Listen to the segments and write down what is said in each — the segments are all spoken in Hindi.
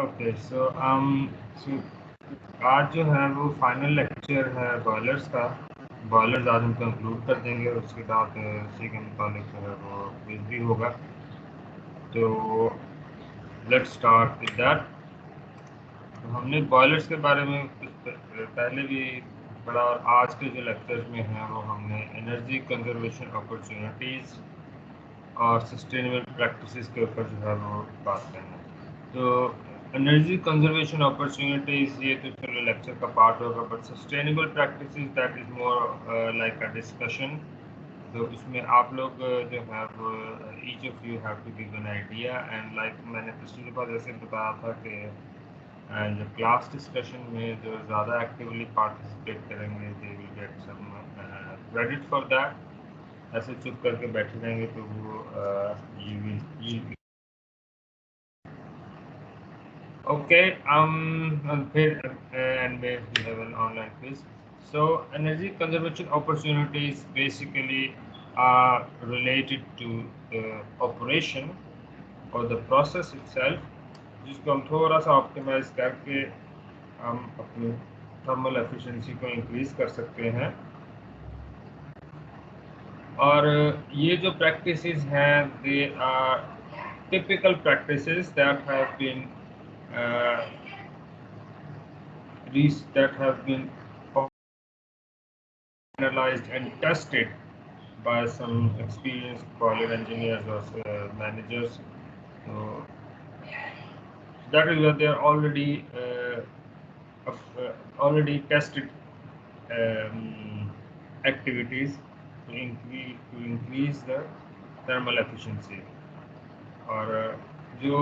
ओके सो आज जो है वो फाइनल लेक्चर है बॉयलर्स का। बॉयलर्स आज हम कंक्लूड कर देंगे और उसके बाद सेकेंड कॉलेज जो है वो क्विज भी होगा। तो लेट्स स्टार्ट विद दैट। तो हमने बॉयलर्स के बारे में कुछ पहले भी पढ़ा और आज के जो लेक्चर्स में हैं वो हमने एनर्जी कंजर्वेशन अपॉर्चुनिटीज़ और सस्टेनेबल प्रैक्टिसेस के ऊपर जो है वो बात करना है। तो एनर्जी कंजर्वेशन अपॉर्चुनिटीज ये तो चलो लेक्चर का पार्ट होगा, but sustainable practices that is more like a discussion. तो इसमें आप लोग जो है वो each of you have to give an idea and like मैंने पिछली बार जैसे बताया था कि जो क्लास डिस्कशन में जो ज़्यादा एक्टिवली पार्टिसिपेट करेंगे they will get some credit for that. ऐसे चुप करके बैठे रहेंगे तो वो यू विल ओके फिर and we have an online quiz. So energy conservation opportunities basically are related to the operation or the process itself, जिसको हम थोड़ा सा ऑप्टिमाइज करके हम अपनी थर्मल एफिशिएंसी को इंक्रीज कर सकते हैं। और ये जो प्रैक्टिसेस हैं they are typical practices that have been that have been analyzed and tested by some experienced boiler engineers or managers. So that is where they are already tested activities to increase the thermal efficiency. और जो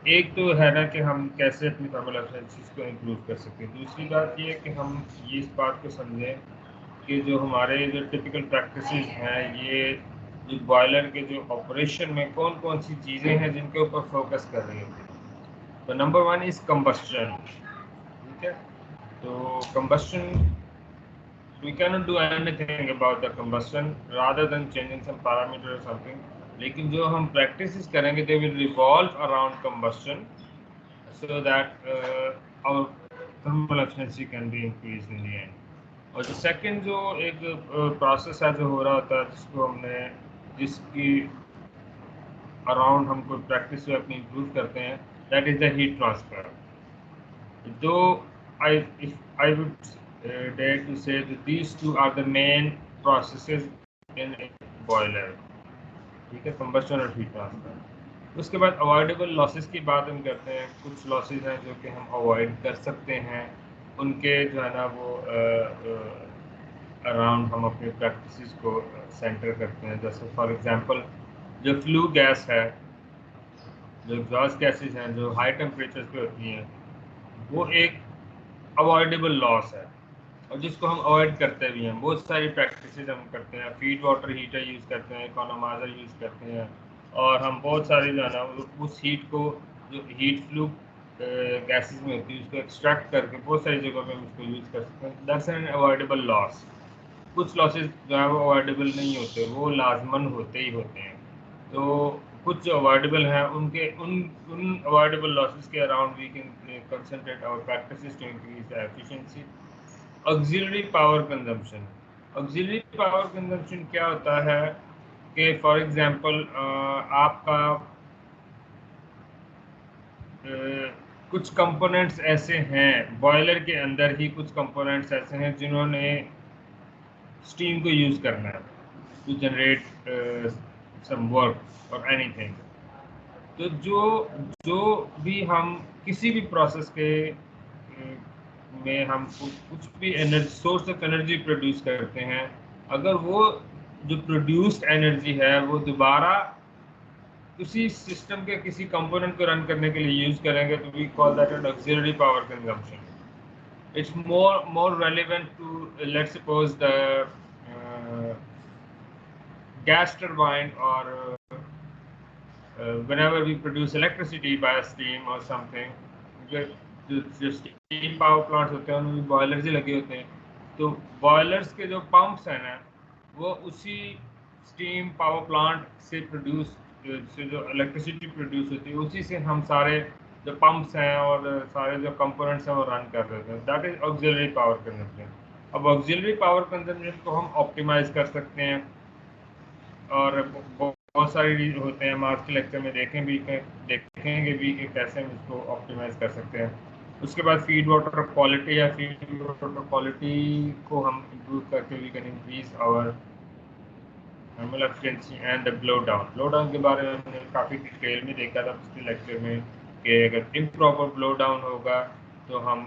एक तो है ना कि हम कैसे अपनी थर्मल एफिशिएंसी को इम्प्रूव कर सकते हैं। दूसरी बात ये है कि हम ये इस बात को समझें कि जो हमारे जो टिपिकल प्रैक्टिसेस हैं ये जो बॉयलर के जो ऑपरेशन में कौन कौन सी चीज़ें हैं जिनके ऊपर फोकस कर रही होती हैं। तो नंबर वन इज़ कंबस्शन। ठीक है, तो combustion we cannot do anything about the combustion rather than changing some parameter or something, लेकिन जो हम practices करेंगे they will revolve around combustion so that our thermal efficiency can be increased in the end. और जो सेकंड जो एक प्रोसेस है जो हो रहा होता है जिसकी अराउंड हम कोई प्रैक्टिस अपनी इम्प्रूव करते हैं, that is the heat transfer. दो I would dare to say that these two are the main processes in a boiler। ठीक है, कंबस्शन और हीट ट्रांसफर। उसके बाद अवॉइडेबल लॉसेस की बात हम करते हैं। कुछ लॉसेस हैं जो कि हम अवॉइड कर सकते हैं, उनके जो है ना वो अराउंड हम अपनी प्रैक्टिसेस को सेंटर करते हैं। जैसे फॉर एग्जांपल जो फ्लू गैस है, जो एग्जॉस्ट गैसेस हैं जो हाई टेम्परेचर पे होती हैं, वो एक अवॉइडेबल लॉस है और जिसको हम अवॉइड करते भी हैं। बहुत सारी प्रैक्टिसेस हम करते हैं, फीड वाटर हीटर यूज़ करते हैं, इकोनोमाइजर यूज़ करते हैं, और हम बहुत सारी जो है ना उस हीट को जो हीट फ्लू गैसेस में होती है उसको एक्सट्रैक्ट करके बहुत सारी जगहों पे हम उसको यूज़ कर सकते हैं। That's an avoidable loss. कुछ लॉसेस जो है वो अवॉइडेबल नहीं होते, वो लाजमन होते ही होते हैं। तो कुछ जो अवॉइडेबल हैं उनके उन अवॉइडेबल लॉसेस के around we can concentrate our practices to increase the efficiency. Auxiliary power consumption. Auxiliary power consumption क्या होता है कि फॉर एग्जांपल आपका कुछ कंपोनेंट्स ऐसे हैं बॉयलर के अंदर ही, कुछ कंपोनेंट्स ऐसे हैं जिन्होंने स्टीम को यूज़ करना है टू जनरेट सम वर्क और एनीथिंग। तो जो जो भी हम किसी भी प्रोसेस के में हम कुछ भी energy source of energy produce करते हैं, अगर वो जो प्रोड्यूस्ड एनर्जी है वो दोबारा उसी सिस्टम के किसी कंपोनेंट को रन करने के लिए यूज़ करेंगे तो we call that an auxiliary power consumption. It's more relevant to let's suppose the gas turbine or whenever we produce electricity by steam or something, जो स्टीम पावर प्लांट्स होते हैं उनमें बॉयलर्स ही लगे होते हैं। तो बॉयलर्स के जो पंप्स हैं ना वो उसी स्टीम पावर प्लांट से जो इलेक्ट्रिसिटी प्रोड्यूस होती है उसी से हम सारे जो पंप्स हैं और सारे जो कंपोनेंट्स हैं वो रन कर रहे थे। That is auxiliary power consumption. अब ऑक्सिलरी पावर कंजम्पशन को हम ऑप्टिमाइज कर सकते हैं और बहुत सारी होते हैं, हम आज के लेक्चर में देखेंगे भी कि कैसे हम इसको ऑप्टिमाइज कर सकते हैं। उसके बाद फीड वाटर क्वालिटी या फीड वाटर क्वालिटी को हम इम्प्रूव करके we can increase our thermal efficiency and the blow down के बारे में हमने काफ़ी डिटेल में देखा था पिछले लेक्चर में कि अगर इम्प्रॉपर ब्लो डाउन होगा तो हम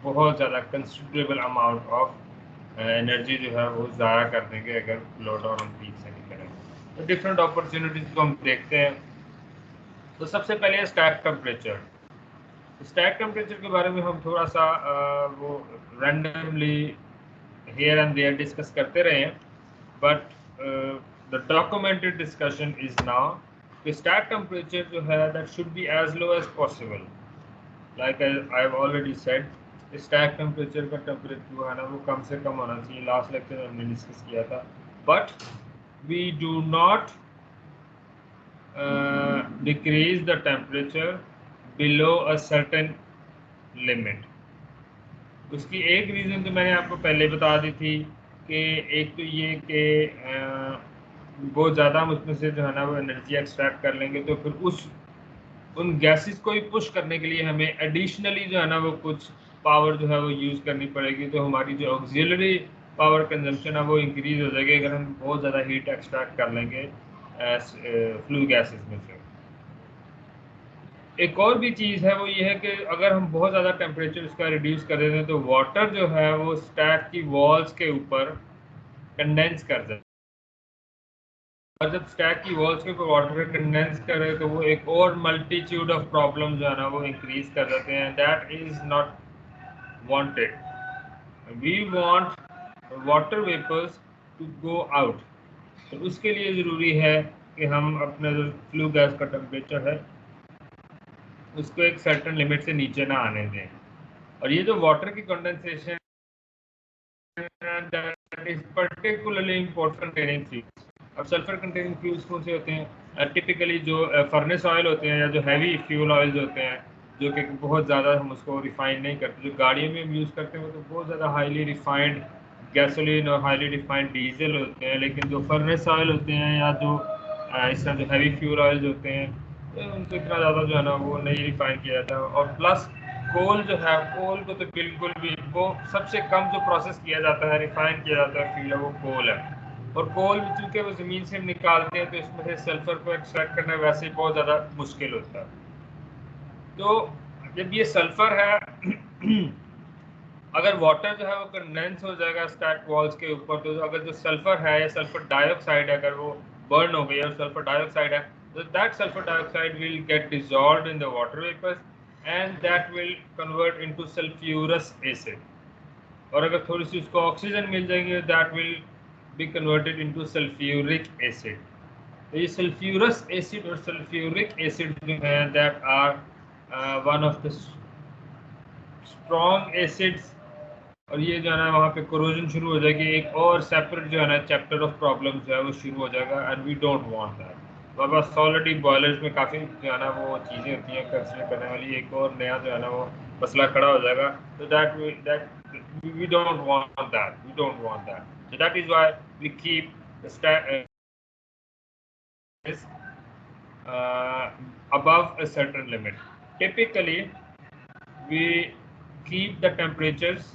बहुत ज़्यादा कंसिडरेबल अमाउंट ऑफ एनर्जी जो है वो ज़ाया कर देंगे अगर ब्लो डाउन हम ठीक से नहीं करेंगे। तो डिफरेंट अपॉर्चुनिटीज़ को हम देखते हैं। तो सबसे पहले है स्टैक टेम्परेचर। स्टैक टेम्परेचर के बारे में हम थोड़ा सा वो randomly here and there discuss करते रहे हैं, but the documented discussion is now the stack temperature जो है that should be as low as possible. Like I've already said, stack temperature का टेम्परेचर जो है ना वो कम से कम होना चाहिए। लास्ट लेक्चर में हमने डिस्कस किया था, but we do not decrease the temperature below a certain limit. उसकी एक रीज़न तो मैंने आपको पहले बता दी थी कि एक तो ये कि बहुत ज़्यादा हम उसमें से जो है ना वो एनर्जी एक्सट्रैक्ट कर लेंगे तो फिर उन गैसेस को ही पुश करने के लिए हमें एडिशनली जो है ना वो कुछ पावर जो है वो यूज़ करनी पड़ेगी। तो हमारी जो ऑक्सिलरी पावर कंजम्पशन है वो इंक्रीज हो जाएगी अगर हम बहुत ज़्यादा हीट एक्सट्रैक्ट कर लेंगे फ्लू गैसेस में से। एक और भी चीज़ है वो ये है कि अगर हम बहुत ज़्यादा टेम्परेचर इसका रिड्यूस कर देते हैं तो वाटर जो है वो स्टैक की वॉल्स के ऊपर कंडेंस कर जाए, और जब स्टैक की वॉल्स के ऊपर वाटर कंडेंस करे तो वो एक और मल्टीट्यूड ऑफ प्रॉब्लम जो है ना वो इंक्रीज कर देते हैं। That is not wanted. We want water vapours to go out. तो उसके लिए ज़रूरी है कि हम अपना जो फ्लू गैस का टेम्परेचर है उसको एक सर्टेन लिमिट से नीचे ना आने दें। और ये जो वाटर की condensation that is particularly important containing fuels. अब सल्फर कंटेनिंग फ्यूल्स कौन से होते हैं? टिपिकली जो फर्नेस ऑयल होते हैं या जो हैवी फ्यूल ऑयल्स होते हैं जो कि बहुत ज़्यादा हम उसको रिफाइन नहीं करते, जो गाड़ियों में हम यूज़ करते हैं वो तो बहुत ज़्यादा हाईली रिफाइंड गैसोलीन और हाईली रिफाइंड डीजल होते हैं, लेकिन जो फर्नेस ऑयल होते हैं या जो इस तरह जो हैवी फ्यूल ऑयल्स होते हैं उनको इतना ज़्यादा जो है ना वो नहीं रिफाइन किया जाता। और प्लस कोल जो है, कोल को तो बिल्कुल भी, वो सबसे कम जो प्रोसेस किया जाता है रिफाइन किया जाता है फ्यूल है वो कोल है। और कोल भी चूँकि वो ज़मीन से निकालते हैं तो इसमें से सल्फर को एक्सट्रैक्ट करना वैसे ही बहुत ज़्यादा मुश्किल होता है। तो जब ये सल्फर है अगर वाटर जो है वो कंडेंस हो जाएगा स्टैक वॉल्स के ऊपर, तो अगर जो सल्फर है या सल्फर डाइऑक्साइड है अगर वो बर्न हो गई और सल्फर डाइऑक्साइड है तो that sulphur dioxide will get dissolved in the water vapours and that will convert into sulphurous acid. और अगर थोड़ी सी उसको ऑक्सीजन मिल जाएगी that will be converted into sulphuric acid. तो ये सल्फ्यूरस एसिड और सल्फ्यूरिक एसिड जो है that are one of the strong acids. और ये जो है ना वहाँ पे कोरोजन शुरू हो जाएगी, एक और सेपरेट जो है ना चैप्टर ऑफ प्रॉब्लम जो है वो शुरू हो जाएगा and we don't want that. तो बस ऑलरेडी बॉयलर्स में काफ़ी जो है ना वो चीज़ें होती हैं कंसिडर करने वाली, एक और नया जो है ना वो मसला खड़ा हो जाएगा। तो that we don't want that, so that is why we keep above a certain limit. Typically we keep the temperatures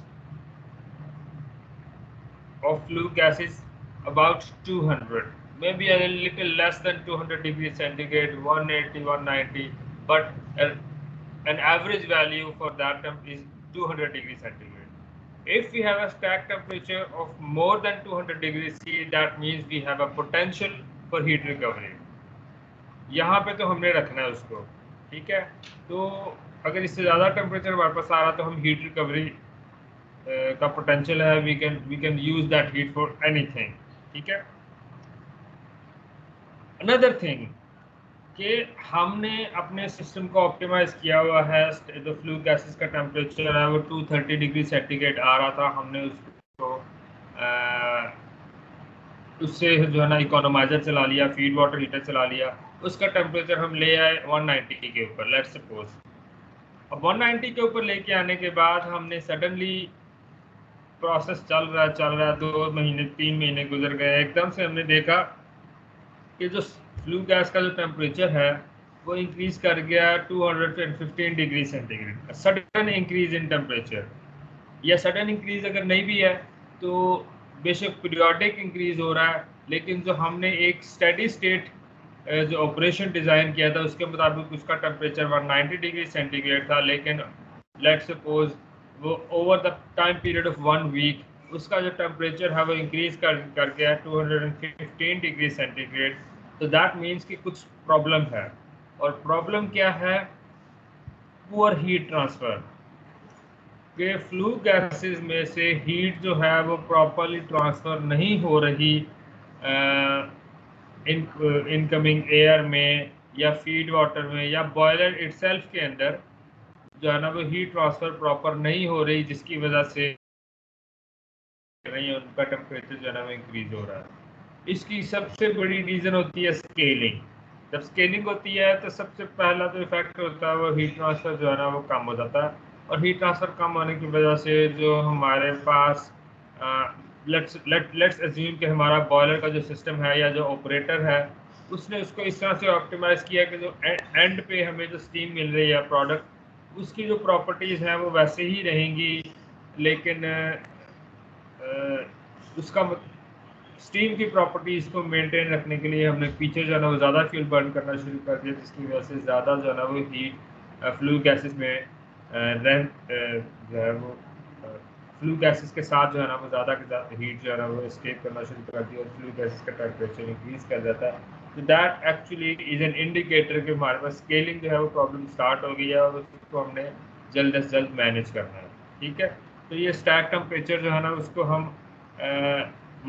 of flue gases about 200, maybe a little less than 200 degrees centigrade, 180, 190, but an average value for that is 200 degrees centigrade. If we have a stack temperature of more than 200 degrees C, that means we have a potential for heat recovery. यहाँ पे तो हमने रखना है उसको, ठीक है। तो अगर इससे ज़्यादा टेम्परेचर हमारे पास आ रहा तो हम हीट रिकवरी का पोटेंशियल है, we can use that heat for anything, ठीक है। अनदर थिंग कि हमने अपने सिस्टम को ऑप्टिमाइज किया हुआ है, जो फ्लू गैसेस का टेम्परेचर है वो 230 डिग्री सेंटीग्रेड आ रहा था, हमने उसको उससे जो है ना इकोनोमाइजर चला लिया, फीड वाटर हीटर चला लिया, उसका टेम्परेचर हम ले आए 190 के ऊपर, लेट्स सपोज। अब 190 के ऊपर लेके आने के बाद हमने सडनली प्रोसेस चल रहा है 2 महीने 3 महीने गुजर गए, एकदम से हमने देखा कि जो फ्लू गैस का जो टेम्परेचर है वो इंक्रीज कर गया 215 degree centigrade, sudden increase in temperature. या सडन इंक्रीज अगर नहीं भी है तो बेशक पीरियोडिक इंक्रीज हो रहा है, लेकिन जो हमने एक स्टेडी स्टेट जो ऑपरेशन डिज़ाइन किया था उसके मुताबिक उसका टेम्परेचर 190 डिग्री सेंटीग्रेड था, लेकिन लेट्स सपोज वो over the time period of 1 week उसका जो टेम्परेचर है वो इंक्रीज कर गया 215 डिग्री सेंटीग्रेड। तो दैट मीन्स कि कुछ प्रॉब्लम है, और प्रॉब्लम क्या है? पुअर हीट ट्रांसफ़र के फ्लू गैसेस में से हीट जो है वो प्रॉपरली ट्रांसफ़र नहीं हो रही इनकमिंग एयर में या फीड वाटर में या बॉयलर इटसेल्फ के अंदर जो है ना वो हीट ट्रांसफ़र प्रॉपर नहीं हो रही, जिसकी वजह से नहीं उनका टेम्परेचर जो है ना वो इंक्रीज हो रहा है। इसकी सबसे बड़ी रीज़न होती है स्केलिंग। जब स्केलिंग होती है तो सबसे पहला जो इफेक्ट होता है वो हीट ट्रांसफ़र जो है ना वो कम हो जाता है, और हीट ट्रांसफ़र कम होने की वजह से जो हमारे पास लेट्स अज्यूम कि हमारा बॉयलर का जो सिस्टम है या जो ऑपरेटर है उसने उसको इस तरह से ऑप्टिमाइज़ किया कि जो एंड पे हमें जो स्टीम मिल रही है प्रोडक्ट उसकी जो प्रॉपर्टीज़ हैं वो वैसे ही रहेंगी, लेकिन उसका स्टीम की प्रॉपर्टीज़ को मेंटेन रखने के लिए हमने पीछे जो है ना वो ज़्यादा फ्यूल बर्न करना शुरू कर दिया, जिसकी वजह से ज़्यादा जो है ना वो हीट फ्लू गैसेस में जो है वो फ्लू गैसेस के साथ जो है ना वो ज़्यादा के ज़्यादा हीट जो है ना वो एस्केप करना शुरू कर दिया और फ्लू गैसेस का टेम्परेचर इंक्रीज कर जाता है। तो that actually is an indicator कि हमारे पास स्केलिंग जो है वो प्रॉब्लम स्टार्ट हो गई है और उसको हमने जल्द से जल्द मैनेज करना है। ठीक है, तो ये स्टैक टेम्परेचर जो है ना उसको हम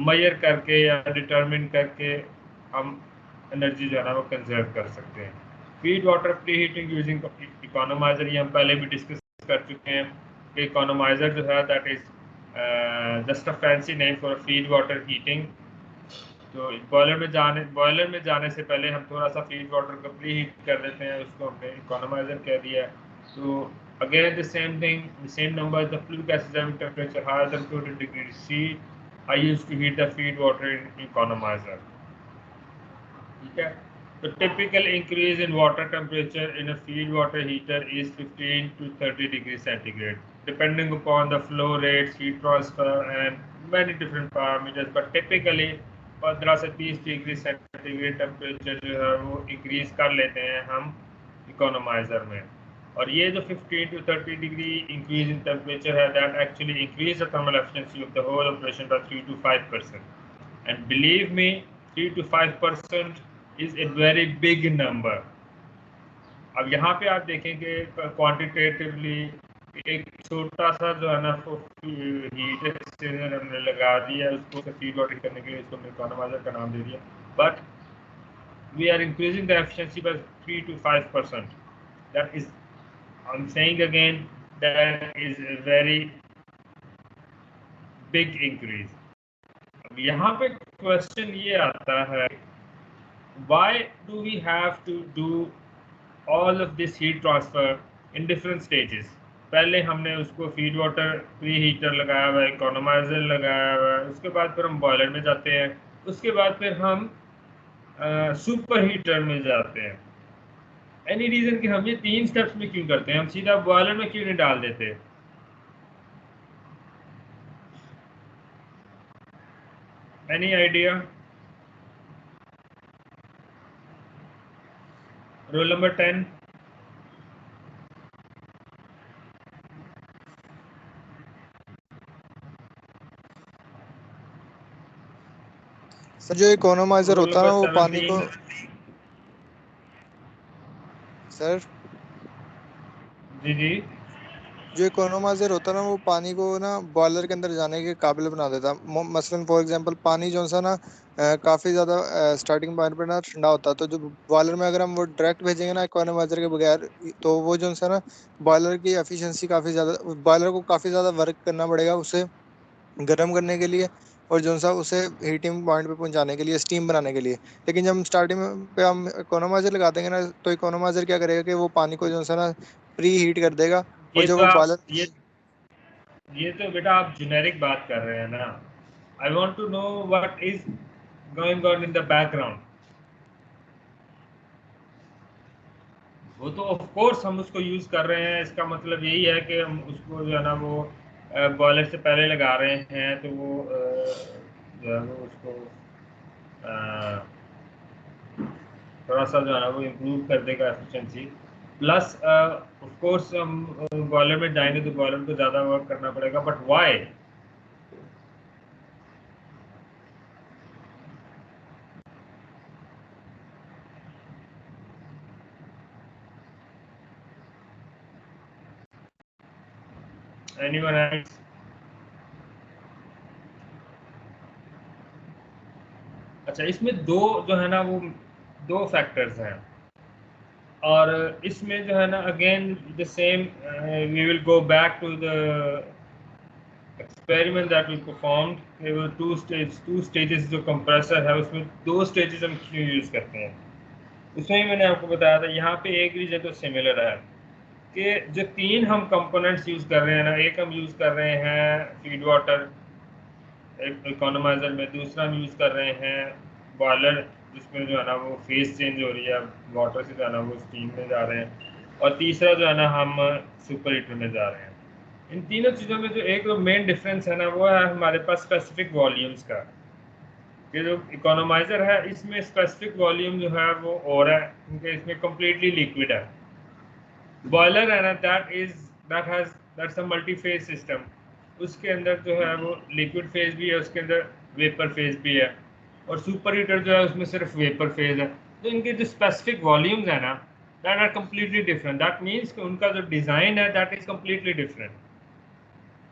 मेजर करके या डिटरमिन करके हम एनर्जी जो है ना वो कंजर्व कर सकते हैं। Feed water pre heating using economiser, ये हम पहले भी डिस्कस कर चुके हैं कि इकोनोमाइजर जो है that is just a fancy name for feed water heating. तो बॉयलर में जाने से पहले हम थोड़ा सा फीड वाटर को प्री हीट कर देते हैं, उसको हमने इकोनोमाइजर कह दिया। तो again the same thing, the same number, the flue gas is having temperature higher than 200 degrees C. I used to heat the feed water in economizer. ठीक है, तो typical increase in water temperature in a feed water heater is 15 to 30 degrees centigrade, depending upon the flow rates, heat transfer, and many different parameters. But typically 15 से 30 डिग्री सेंटीग्रेड टेम्परेचर जो है वो इंक्रीज कर लेते हैं हम इकोनोमाइजर में। और ये जो 15 to 30 degree increase in temperature है that actually increase the thermal efficiency of the whole operation by 3 to 5%। And believe me 3 to 5% is a very big number. अब यहाँ पे आप देखेंगे क्वांटिटेटिवली एक छोटा सा जो है ना हीट एक्सचेंजर हमने लगा दिया, उसको फीड वाटर करने के लिए उसको हमने इकोनोमाइजर का नाम दे दिया, but we are increasing the efficiency by 3 to 5%. That is, I'm saying again, that is a very big increase. अब यहाँ पे क्वेश्चन ये आता है, why do we have to do all of this heat transfer in different stages? पहले हमने उसको फीड वाटर प्री हीटर लगाया हुआ है, इकोनोमाइजर लगाया हुआ है, उसके बाद फिर हम बॉयलर में जाते हैं, उसके बाद फिर हम सुपर हीटर में जाते हैं। एनी रीजन कि हम ये 3 स्टेप्स में क्यों करते हैं? हम सीधा बॉयलर में क्यों नहीं डाल देते? Any idea? Roll number 10। Sir जो इकोनोमाइजर रोल होता है ना वो नंबर पानी को 17। सर जी जी। जो इकोनोमाइजर होता है ना वो पानी को ना बॉयलर के अंदर जाने के काबिल बना देता है। मसलन फॉर एग्जांपल पानी जो सा ना काफी ज्यादा स्टार्टिंग पॉइंट पे ना ठंडा होता है, तो जो बॉयलर में अगर हम वो डायरेक्ट भेजेंगे ना इकोनोमाइजर के बगैर, तो वो जो सा ना बॉयलर की एफिशिएंसी काफी ज्यादा, बॉयलर को काफी ज्यादा वर्क करना पड़ेगा उसे गर्म करने के लिए और जो सा उसे हीटिंग पॉइंट पे पहुंचाने के लिए, स्टीम बनाने के लिए। लेकिन जब हम स्टार्टिंग पे हम इकोनोमाइजर लगा देंगे ना, तो इकोनोमाइजर क्या करेगा कि वो पानी को जो सा ना प्री हीट कर देगा और ये जो तो वो आप बॉयलर। ये तो बेटा आप जेनेरिक बात कर रहे हैं ना। I want to know what is going on in the background. वो तो ऑफ कोर्स हम उसको यूज कर रहे हैं, इसका मतलब यही है कि हम उसको जो है ना वो बॉयलर से पहले लगा रहे हैं, तो वो जो है वो उसको थोड़ा सा जो है ना वो इम्प्रूव कर देगा एफिशिएंसी। प्लस ऑफ कोर्स हम बॉयलर में जाएंगे तो बॉयलर को ज़्यादा वर्क करना पड़ेगा, बट व्हाई? Anyone else? अच्छा, इसमें दो जो है ना वो दो फैक्टर्स हैं, और इसमें जो है ना again the same, we will go back to the experiment that we performed. केवल टू स्टेजेस जो कंप्रेसर है उसमें दो स्टेजेस हम क्यों यूज करते हैं, उसमें ही मैंने आपको बताया था। यहाँ पे एक रीजन तो सिमिलर है कि जो तीन हम कंपोनेंट्स यूज कर रहे हैं ना, एक हम यूज कर रहे हैं फीड वाटर एक इकोनोमाइजर में, दूसरा हम यूज कर रहे हैं बॉयलर जिसमें जो है ना वो फेस चेंज हो रही है, वाटर से जो है ना वो स्टीम में जा रहे हैं, और तीसरा जो है ना हम सुपर हीटर में जा रहे हैं। इन तीनों चीज़ों में जो एक मेन डिफरेंस है ना वो है हमारे पास स्पेसिफिक वॉल्यूम्स का। ये जो इकोनोमाइजर है इसमें स्पेसिफिक वॉल्यूम जो है वो और है, क्योंकि इसमें कम्प्लीटली लिक्विड है। बॉयलर है ना that's a multi phase system, उसके अंदर जो है वो लिक्विड फेज भी है, उसके अंदर वेपर फेज भी है, और सुपर हीटर जो है उसमें सिर्फ वेपर फेज है। तो इनके जो स्पेसिफिक वॉल्यूम्स है ना that are completely different, that means कि उनका जो डिज़ाइन है दैट इज कम्प्लीटली डिफरेंट।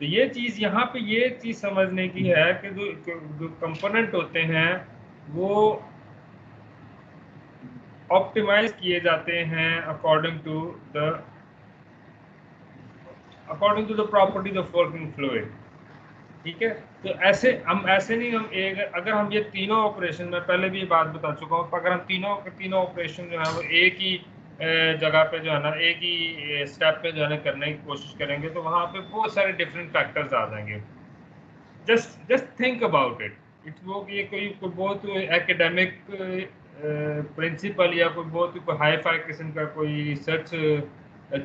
तो ये चीज़ यहाँ पे ये चीज़ समझने की है कि जो कंपोनेंट होते हैं वो ऑप्टिमाइज किए जाते हैं according to the properties of working fluid. ठीक है, तो ऐसे हम ऐसे नहीं, हम एक अगर हम ये तीनों ऑपरेशन, मैं पहले भी ये बात बता चुका हूँ, अगर हम तीनों ऑपरेशन जो है वो एक ही जगह पे जो है ना एक ही स्टेप पे जो है ना करने की कोशिश करेंगे तो वहाँ पे बहुत सारे डिफरेंट फैक्टर्स आ जाएंगे। Just think about it. It's वो ये कोई बहुत एकेडमिक प्रिंसिपल या कोई बहुत हाई फाई किस्म का कोई रिसर्च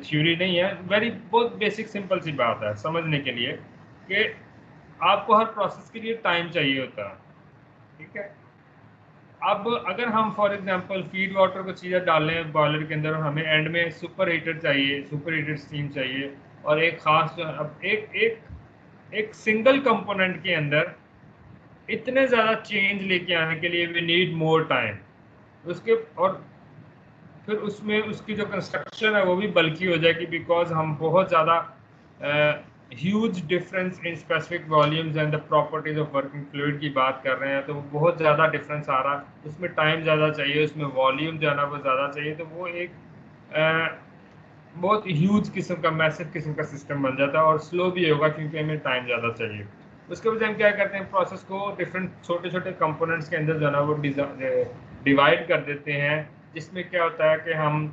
थ्योरी नहीं है, बहुत बेसिक सिंपल सी बात है समझने के लिए कि आपको हर प्रोसेस के लिए टाइम चाहिए होता है। ठीक है, अब अगर हम फॉर एग्जांपल फीड वाटर को सीधा डालें बॉयलर के अंदर और हमें एंड में सुपर हीटर चाहिए, सुपर हीटर स्टीम चाहिए, और एक खास जो अब एक सिंगल कंपोनेंट के अंदर इतने ज़्यादा चेंज लेके आने के लिए वी नीड मोर टाइम। उसके और फिर उसमें उसकी जो कंस्ट्रक्शन है वो भी बल्कि हो जाएगी, बिकॉज हम बहुत ज़्यादा huge difference in specific volumes and the properties of working fluid की बात कर रहे हैं, तो बहुत ज़्यादा डिफरेंस आ रहा है, उसमें टाइम ज़्यादा चाहिए, उसमें वॉल्यूम जो है ना वो ज़्यादा चाहिए, तो वो एक बहुत ह्यूज किस्म का मैसिव किस्म का सिस्टम बन जाता है, और स्लो भी होगा क्योंकि हमें टाइम ज़्यादा चाहिए। उसके वजह हम क्या करते हैं, प्रोसेस को डिफरेंट छोटे छोटे कंपोनेंट्स के अंदर जो है ना वो डिवाइड कर देते हैं, जिसमें क्या होता है कि हम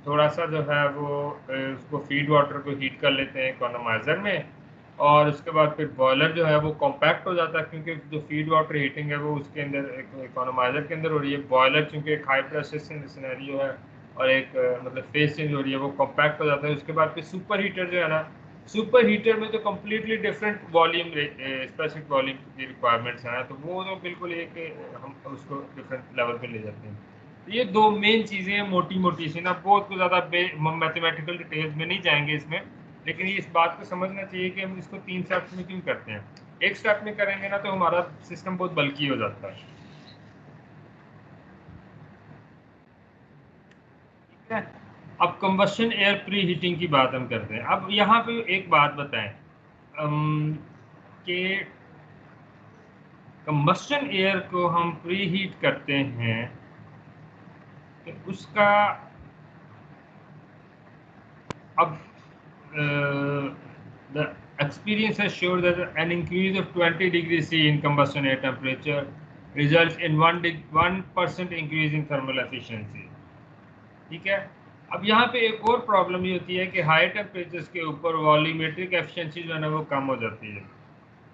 थोड़ा सा जो है वो उसको फीड वाटर को हीट कर लेते हैं इकोनोमाइजर में, और उसके बाद फिर बॉयलर जो है वो कॉम्पैक्ट हो जाता है, क्योंकि जो फीड वाटर हीटिंग है वो उसके अंदर इकोनोमाइजर के अंदर हो रही है। बॉयलर चूँकि एक हाई प्रेशर सिनेरियो है और एक मतलब फेस चेंज हो रही है, वो कॉम्पैक्ट हो जाता है। उसके बाद फिर सुपर हीटर जो है ना, सुपर हीटर में तो completely different volume specific volume की रिक्वायरमेंट्स हैं, तो वो तो बिल्कुल एक हम उसको डिफरेंट लेवल पे ले जाते हैं। तो ये दो मेन चीज़ें हैं मोटी मोटी सी ना, बहुत कुछ ज़्यादा मैथमेटिकल डिटेल्स में नहीं जाएंगे इसमें, लेकिन ये इस बात को समझना चाहिए कि हम इसको 3 स्टेप्स में क्यों करते हैं। एक स्टेप में करेंगे ना तो हमारा सिस्टम बहुत बल्कि हो जाता है। ठीक है, अब कंबशन एयर प्री हीटिंग की बात हम करते हैं। अब यहाँ पे एक बात बताएं कि कंबशन एयर को हम प्री हीट करते हैं तो उसका अब the experience has showed that an increase of 20 degrees C in combustion air temperature results in 1% increase in thermal efficiency. ठीक है, अब यहाँ पे एक और प्रॉब्लम ये होती है कि हाई टेम्परेचर्स के ऊपर वॉल्यूमेट्रिक एफिशिएंसी जो है ना वो कम हो जाती है।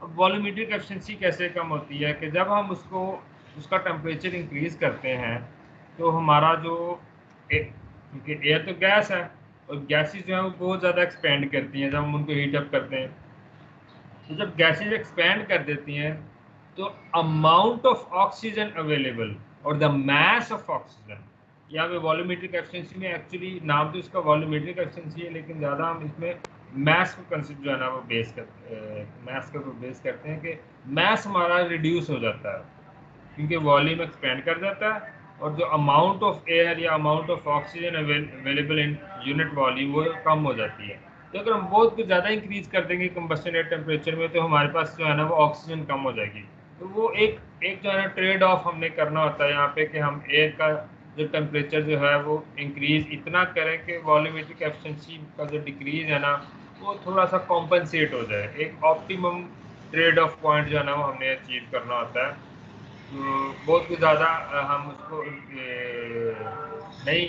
अब वॉल्यूमेट्रिक एफिशिएंसी कैसे कम होती है कि जब हम उसका टेम्परेचर इंक्रीज करते हैं तो हमारा जो क्योंकि एयर तो गैस है और गैसेस जो है वो बहुत ज़्यादा एक्सपेंड करती हैं जब हम उनको हीट अप करते हैं। तो जब गैसेस एक्सपेंड कर देती हैं तो अमाउंट ऑफ ऑक्सीजन अवेलेबल और द मैस ऑफ ऑक्सीजन, यहाँ पे वॉल्यूमेट्रिक एफिशिएंसी में एक्चुअली नाम तो इसका वॉल्यूमेट्रिक एफिशिएंसी है लेकिन ज़्यादा हम इसमें मैस को कंसिडर जो है ना वो बेस करते मैस को बेस करते हैं कि मैस हमारा रिड्यूस हो जाता है क्योंकि वॉल्यूम एक्सपेंड कर जाता है और जो अमाउंट ऑफ एयर या amount of oxygen available in unit volume वो कम हो जाती है। तो अगर हम बहुत कुछ ज़्यादा इंक्रीज कर देंगे कंबस्शन एयर टेम्परेचर में तो हमारे पास जो है ना वो ऑक्सीजन कम हो जाएगी। तो वो एक एक जो है ना ट्रेड ऑफ हमने करना होता है यहाँ पे कि हम एयर का जो टेम्परेचर जो है वो इंक्रीज इतना करें कि वॉल्यूमेट्रिक एफिशिएंसी का जो डिक्रीज है ना वो थोड़ा सा कॉम्पनसेट हो जाए। एक ऑप्टिमम ट्रेड ऑफ पॉइंट जो है ना वो हमने अचीव करना होता है। तो बहुत कुछ ज़्यादा हम उसको नहीं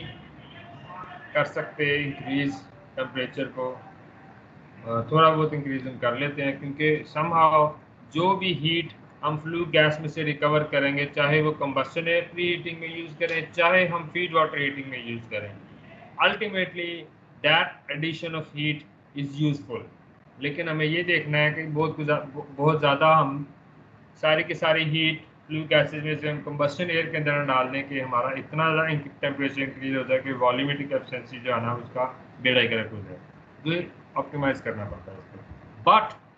कर सकते इंक्रीज टेम्परेचर को, थोड़ा बहुत इंक्रीज हम कर लेते हैं क्योंकि समहाउ जो भी हीट हम फ्लू गैस में से रिकवर करेंगे चाहे वो कंबस्शन एयर प्री हीटिंग में यूज़ करें चाहे हम फीड वाटर हीटिंग में यूज़ करें, ultimately that addition of heat is useful. लेकिन हमें ये देखना है कि बहुत ज़्यादा हम सारी की सारी हीट फ्लू गैसेज में से हम कंबस्शन एयर के अंदर डाल दें कि हमारा इतना ज़्यादा टेम्परेचर इंक्रीज हो जाए कि वॉल्यूमेट्रिक एफिशिएंसी जो है ना उसका बेड़ा गर्क हो जाए। तो ऑप्टिमाइज करना पड़ता है उसको।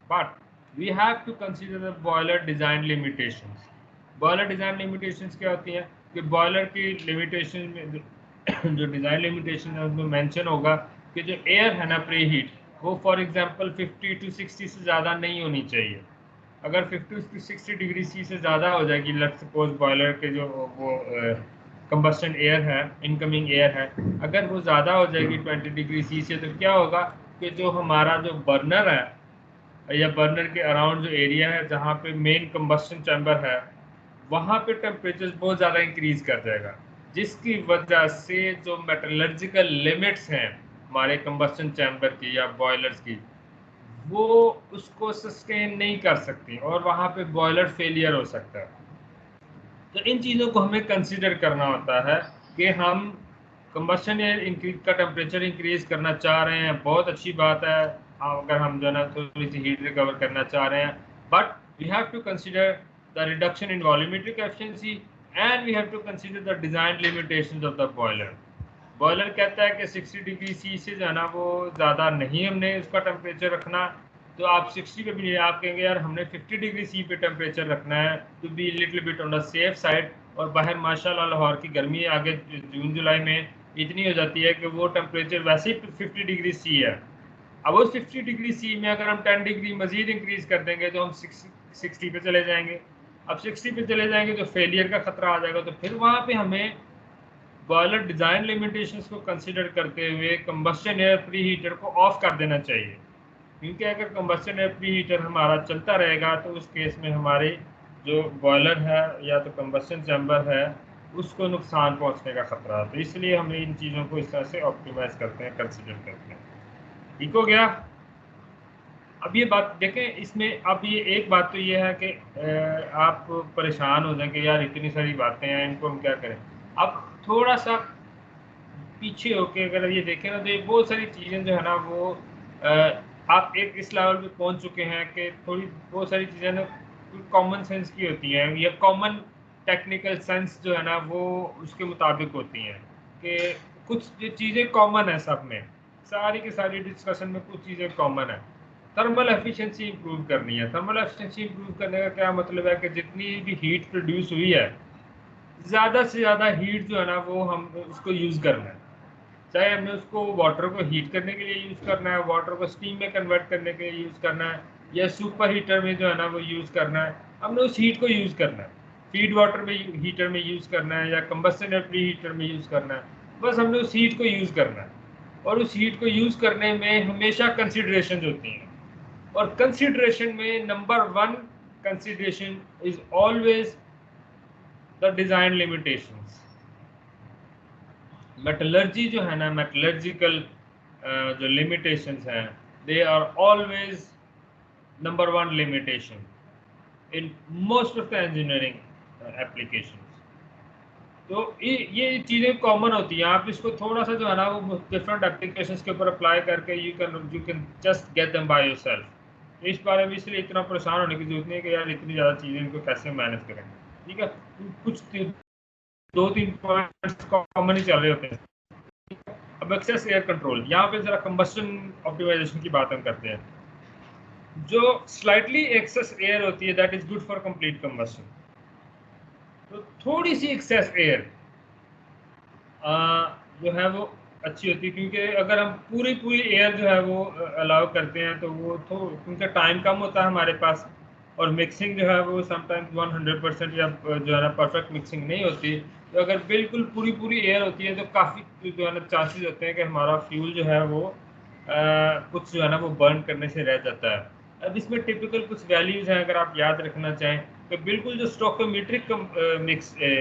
But we have to consider the boiler design limitations. Boiler design limitations क्या होती हैं कि बॉयलर की लिमिटेशन में जो डिज़ाइन लिमिटेशन है उसमें मेंशन होगा कि जो एयर है ना प्री हीट वो फॉर एग्जांपल 50 to 60 से ज़्यादा नहीं होनी चाहिए। अगर 50 to 60 डिग्री सी से ज़्यादा हो जाएगी, लेट्स सपोज बॉयलर के जो वो कंबस्शन एयर है, इनकमिंग एयर है, अगर वो ज़्यादा हो जाएगी 20 डिग्री सी से तो क्या होगा कि जो हमारा जो बर्नर है या बर्नर के अराउंड जो एरिया है जहाँ पे मेन कंबस्शन चैम्बर है वहाँ पे टेम्परेचर बहुत ज़्यादा इंक्रीज कर जाएगा, जिसकी वजह से जो मेटलर्जिकल लिमिट्स हैं हमारे कंबस्शन चैम्बर की या बॉयलर्स की वो उसको सस्टेन नहीं कर सकती और वहाँ पे बॉयलर फेलियर हो सकता है। तो इन चीज़ों को हमें कंसीडर करना होता है कि हम कंबस्शन एयर इंक्रीज का टेम्परेचर इंक्रीज करना चाह रहे हैं, बहुत अच्छी बात है अगर हम जो है ना थोड़ी सी हीट रिकवर करना चाह रहे हैं, but we have to consider the reduction in volumetric efficiency and we have to consider the design limitations of the boiler. Boiler कहता है कि 60 डिग्री सी से जो है ना वो ज़्यादा नहीं हमने उसका टेम्परेचर रखना, तो आप 60 पे भी नहीं, आप कहेंगे यार हमने 50 डिग्री सी पे टेम्परेचर रखना है to be little bit on the safe side. और बाहर माशाल्लाह लाहौर की गर्मी आगे जून जुलाई में इतनी हो जाती है कि वो टेम्परेचर वैसे ही 50 डिग्री सी है। अब उस 50 डिग्री सी में अगर हम 10 डिग्री मजीद इंक्रीज कर देंगे तो हम 60 पे चले जाएंगे। अब 60 पे चले जाएंगे तो फेलियर का खतरा आ जाएगा। तो फिर वहाँ पे हमें बॉयलर डिज़ाइन लिमिटेशंस को कंसीडर करते हुए कंबस्शन एयर प्री हीटर को ऑफ कर देना चाहिए, क्योंकि अगर कंबस्शन एयर प्री हीटर हमारा चलता रहेगा तो उस केस में हमारे जो बॉयलर है या तो कंबस्शन चैम्बर है उसको नुकसान पहुंचने का खतरा है। तो इसलिए हम इन चीज़ों को इस तरह से ऑप्टिमाइज करते हैं, कंसीडर करते हैं। ठीक हो गया। अब ये बात देखें इसमें, अब ये एक बात तो ये है कि आप परेशान हो जाएं कि यार इतनी सारी बातें हैं इनको हम क्या करें। अब थोड़ा सा पीछे होके अगर ये देखें ना तो ये बहुत सारी चीज़ें जो है ना वो आप एक इस लेवल पे पहुंच चुके हैं कि थोड़ी बहुत सारी चीज़ें ना कॉमन सेंस की होती हैं या कॉमन टेक्निकल सेंस जो है ना वो उसके मुताबिक होती हैं कि कुछ चीज़ें कॉमन है सब में, सारी की सारी डिस्कशन में कुछ चीज़ें कॉमन है। थर्मल एफिशिएंसी इंप्रूव करनी है। थर्मल एफिशिएंसी इंप्रूव करने का क्या मतलब है कि जितनी भी हीट प्रोड्यूस हुई है ज़्यादा से ज़्यादा हीट जो है ना वो हम उसको यूज़ करना है, चाहे हमने उसको वाटर को हीट करने के लिए यूज़ करना है, वाटर को स्टीम में कन्वर्ट करने के लिए यूज़ करना है, या सुपर हीटर में जो है ना वो यूज़ करना है, हमने उस हीट को यूज़ करना है। फीड वाटर में हीटर में यूज़ करना है या कंबस्शन प्री हीटर में यूज़ करना है, बस हमने उस हीट को यूज़ करना है। और उस हीट को यूज़ करने में हमेशा कंसिडरेशन होती हैं, और कंसिडरेशन में number 1 consideration is always the design limitations. Metallurgy जो है ना, मेटलर्जिकल जो लिमिटेशंस हैं, they are always number one limitation in most of the engineering applications. तो ये चीज़ें कॉमन होती हैं, आप इसको थोड़ा सा जो है ना वो डिफरेंट एप्लीकेशंस के ऊपर अप्लाई करके you can just get them by yourself. इस बारे में इसलिए इतना परेशान होने की जरूरत नहीं है कि यार इतनी ज़्यादा चीज़ें इनको कैसे मैनेज करेंगे, ठीक है। कुछ 2-3 पॉइंट्स कॉमन ही चल रहे होते हैं। अब एक्सेस एयर कंट्रोल, यहाँ पे जरा कंबस्शन ऑप्टिमाइजेशन की बात हम करते हैं। जो स्लाइटली एक्सेस एयर होती है that is good for complete combustion. तो थोड़ी सी एक्सेस एयर जो है वो अच्छी होती है, क्योंकि अगर हम पूरी पूरी एयर जो है वो अलाउ करते हैं तो वो तो क्योंकि टाइम कम होता है हमारे पास, और मिक्सिंग जो है वो समटाइम्स 100% या जो है ना परफेक्ट मिक्सिंग नहीं होती। तो अगर बिल्कुल पूरी पूरी एयर होती है तो काफ़ी जो है ना चांसेस होते हैं कि हमारा फ्यूल जो है वो कुछ जो है ना वो बर्न करने से रह जाता है। अब इसमें टिपिकल कुछ वैल्यूज़ हैं, अगर आप याद रखना चाहें तो बिल्कुल जो स्टोकियोमेट्रिक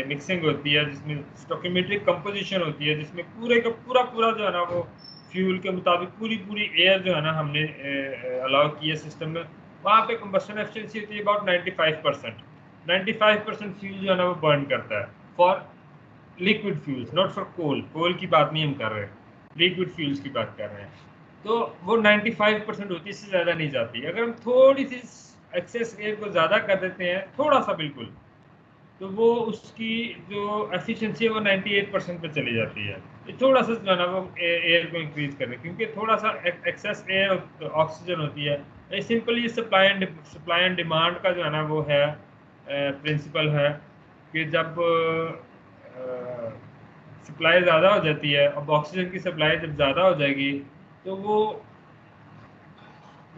मिक्सिंग होती है, जिसमें स्टोकियोमेट्रिक कंपोजिशन होती है, जिसमें पूरे का पूरा जो है ना वो फ्यूल के मुताबिक पूरी पूरी एयर जो है ना हमने अलाउ की है सिस्टम में, वहाँ पे कंबस्शन एफिशिएंसी होती है अबाउट 95%। 95% फ्यूल जो है ना वो बर्न करता है for liquid fuels, not for coal की बात नहीं हम कर रहे, लिक्विड फ्यूल्स की बात कर रहे हैं। तो वो 95% होती है, इससे ज़्यादा नहीं जाती। अगर हम थोड़ी सी एक्सेस एयर को ज़्यादा कर देते हैं, थोड़ा सा बिल्कुल, तो वो उसकी जो एफिशिएंसी है वो 98% पे चली जाती है। ये थोड़ा सा जो है ना वो एयर को इंक्रीज करने, क्योंकि थोड़ा सा एक्सेस एयर ऑक्सीजन होती है। ये सिंपली सप्लाई एंड डिमांड का जो है ना वो है प्रिंसिपल है कि जब सप्लाई ज़्यादा हो जाती है, अब ऑक्सीजन की सप्लाई जब ज़्यादा हो जाएगी तो वो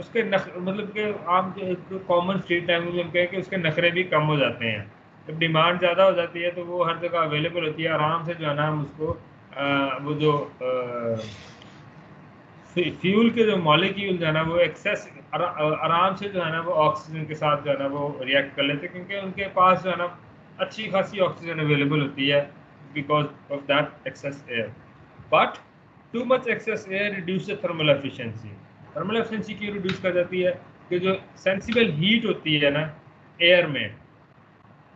उसके मतलब कि आम जो कॉमन स्ट्रीट लैंग्वेज में कहें कि उसके नखरे भी कम हो जाते हैं। जब डिमांड ज़्यादा हो जाती है तो वो हर जगह अवेलेबल होती है, आराम से जो है ना हम उसको वो जो फ्यूल के जो मॉलिक्यूल जो है ना वो एक्सेस आराम से जो है ना वो ऑक्सीजन के साथ जो है ना वो रिएक्ट कर लेते हैं, क्योंकि उनके पास जो है ना अच्छी खासी ऑक्सीजन अवेलेबल होती है because of that excess air. But too much excess air reduce the thermal efficiency. Thermal efficiency क्यों रिड्यूस कर जाती है कि जो सेंसिबल हीट होती है ना एयर में,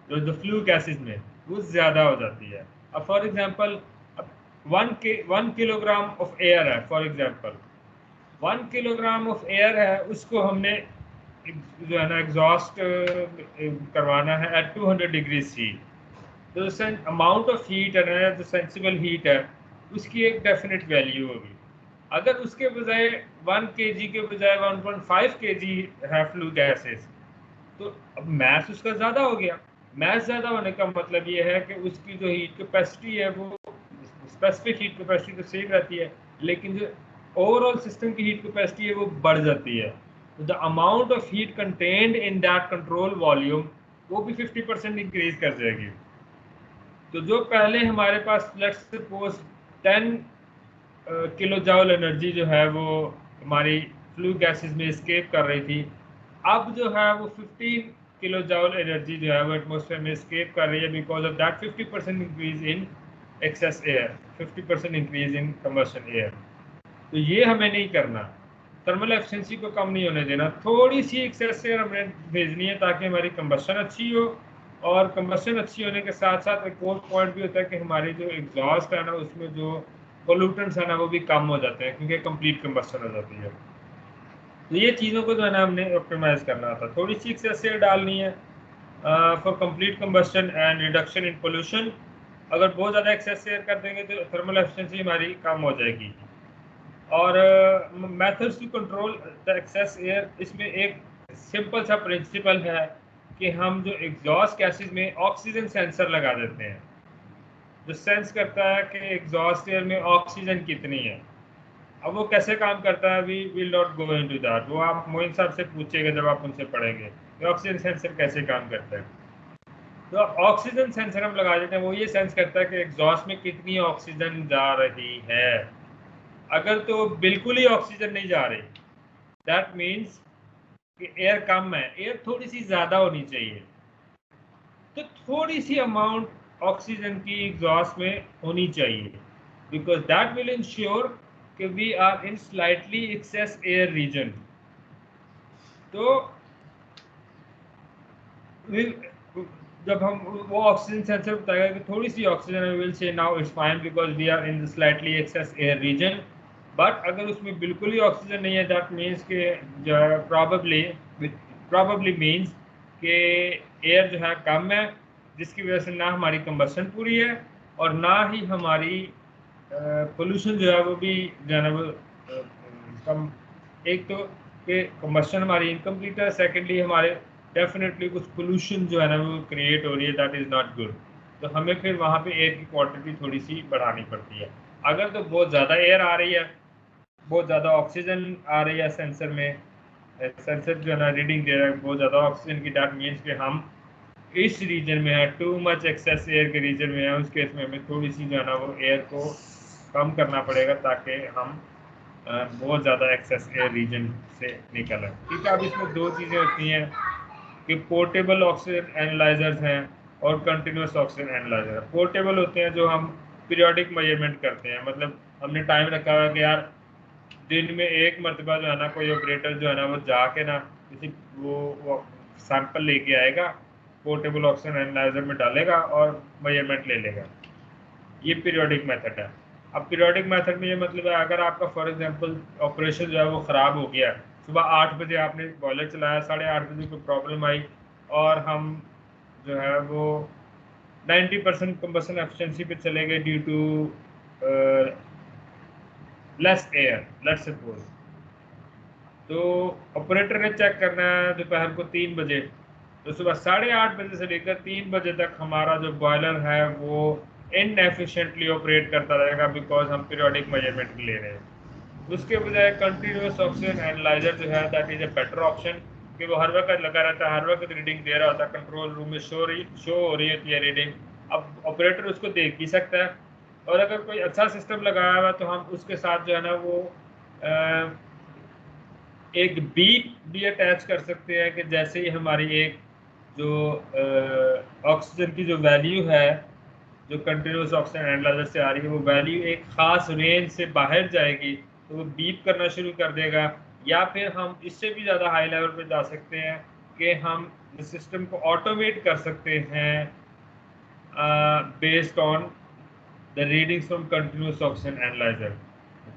जो फ्लू गैसेज में, वो ज़्यादा हो जाती है। अब फॉर एग्जांपल, अब 1 किलोग्राम ऑफ एयर है, for example 1 kilogram of air है, उसको हमने जो है ना एग्जॉस्ट करवाना है एट 200 डिग्री सी। तो अमाउंट ऑफ हीट है ना, जो सेंसिबल हीट है, उसकी एक डेफिनेट वैल्यू होगी। अगर उसके बजाय 1 kg के बजाय 1.5 kg है फ्लू गैसेस, तो अब मैथ उसका ज़्यादा हो गया। मैथ ज़्यादा होने का मतलब ये है कि उसकी जो हीट कैपेसिटी है वो स्पेसिफिक हीट कैपेसिटी तो सेम रहती है, लेकिन जो ओवरऑल सिस्टम की हीट कैपेसिटी है वो बढ़ जाती है। तो the amount of heat contained in that control volume वो भी 50% इंक्रीज कर जाएगी। तो जो पहले हमारे पास let's suppose 10 kilo joule energy जो है वो हमारी फ्लू गैसेस में एस्केप कर रही थी, अब जो है वो 15 किलो जॉल एनर्जी जो है वो एटमॉस्फेयर में एस्केप कर रही है because of that 50% increase in excess air, 50% increase in combustion air. तो ये हमें नहीं करना, थर्मल एफिशिएंसी को कम नहीं होने देना, थोड़ी सी एक्सेस एयर हमें भेजनी है ताकि हमारी कंबशन अच्छी हो। और कंबशन अच्छी होने के साथ साथ एक और पॉइंट भी होता है कि हमारी जो एग्जॉस्ट है ना उसमें जो पोल्यूटेंट्स है ना वो भी कम हो जाते हैं, क्योंकि कंप्लीट कंबशन हो जाती है। तो ये चीज़ों को जो है ना हमने ऑप्टिमाइज करना था, थोड़ी सी एक्सेस एयर डालनी है for complete combustion and reduction in pollution. अगर बहुत ज़्यादा एक्सेस एयर कर देंगे तो थर्मल एफिशिएंसी हमारी कम हो जाएगी। और methods to control the excess air, इसमें एक सिंपल सा प्रिंसिपल है कि हम जो एग्जॉस्ट गैसेज में ऑक्सीजन सेंसर लगा देते हैं, जो सेंस करता है कि एग्जॉस्ट एयर में ऑक्सीजन कितनी है। अब वो कैसे काम करता है, we will not go into that, वो आप मोइन साहब से पूछिएगा जब आप उनसे पढ़ेंगे कि ऑक्सीजन सेंसर कैसे काम करता है। तो ऑक्सीजन सेंसर हम लगा देते हैं, वो ये सेंस करता है कि एग्जॉस्ट में कितनी ऑक्सीजन जा रही है। अगर तो बिल्कुल ही ऑक्सीजन नहीं जा रही, दैट मीन्स कि एयर कम है, एयर थोड़ी सी ज़्यादा होनी चाहिए। तो थोड़ी सी अमाउंट ऑक्सीजन की एग्जॉस्ट में होनी चाहिए। because that will ensure that we are in slightly excess air region. तो जब हम वो ऑक्सीजन सेंसर बताएगा कि थोड़ी सी oxygen will say now it's fine because we are in the slightly excess air region, but अगर उसमें बिल्कुल ही ऑक्सीजन नहीं है दैट मीन्स के जो है प्रॉबली मीन्स कि एयर जो है कम है, जिसकी वजह से ना हमारी कंबशन पूरी है और ना ही हमारी पोल्यूशन जो है वो भी जो है ना वो कम। एक तो कि कंबशन हमारी इनकम्प्लीट है, सेकेंडली हमारे डेफिनेटली कुछ पोल्यूशन जो है ना वो क्रिएट हो रही है, दैट इज़ नॉट गुड। तो हमें फिर वहाँ पे एयर की क्वांटिटी थोड़ी सी बढ़ानी पड़ती है। अगर तो बहुत ज़्यादा एयर आ रही है, बहुत ज़्यादा ऑक्सीजन आ रही है सेंसर में, सेंसर जो है ना रीडिंग दे रहा है बहुत ज़्यादा ऑक्सीजन की, दैट मीन्स कि हम इस रीजन में है, टू मच एक्सेस एयर के रीजन में है, उस केस में हमें थोड़ी सी जो है ना वो एयर को कम करना पड़ेगा ताकि हम बहुत ज़्यादा एक्सेस एयर रीजन से निकलें। ठीक है, अब इसमें दो चीज़ें होती हैं कि पोर्टेबल ऑक्सीजन एनालाइजर्स हैं और कंटिन्यूस ऑक्सीजन एनालाइजर। पोर्टेबल होते हैं जो हम पीरियोडिक मेजरमेंट करते हैं, मतलब हमने टाइम रखा हुआ कि यार दिन में एक मरतबा जो है ना कोई ऑपरेटर जो है ना वो जाके ना किसी वो सैंपल लेके आएगा, पोर्टेबल ऑक्सीजन एनालाइजर में डालेगा और मेजरमेंट ले लेगा। ये पीरियोडिक मेथड है। अब पीरियोडिक मेथड में ये मतलब है अगर आपका फॉर एग्जांपल ऑपरेशन जो है वो ख़राब हो गया, सुबह 8 बजे आपने बॉयलर चलाया, 8:30 बजे कोई प्रॉब्लम आई और हम जो है वो 90% कंबशन एफिशिएंसी पे चले गए due to less air, let's suppose. तो ऑपरेटर ने चेक करना है दोपहर को 3 बजे, तो सुबह 8:30 बजे से लेकर 3 बजे तक हमारा जो बॉयलर है वो इनएफिशिएंटली ऑपरेट करता रहेगा बिकॉज हम पीरियोडिक मेजरमेंट ले रहे हैं। उसके बजाय कंटिन्यूस ऑक्सीजन एनालाइजर जो है that is a better option कि वो हर वक्त लगा रहता है, हर वक्त रीडिंग दे रहा होता है, कंट्रोल रूम में शो हो रही होती है रीडिंग। अब ऑपरेटर उसको देख ही सकता है और अगर कोई अच्छा सिस्टम लगाया हुआ तो हम उसके साथ जो है ना वो एक बीप भी अटैच कर सकते हैं कि जैसे ही हमारी एक जो ऑक्सीजन की जो वैल्यू है जो कंटिन्यूस ऑक्सीजन एनालाइजर से आ रही है वो वैल्यू एक ख़ास रेंज से बाहर जाएगी तो वो बीप करना शुरू कर देगा। या फिर हम इससे भी ज़्यादा हाई लेवल पे जा सकते हैं कि हम इस सिस्टम को ऑटोमेट कर सकते हैं based on the readings from continuous oxygen analyser.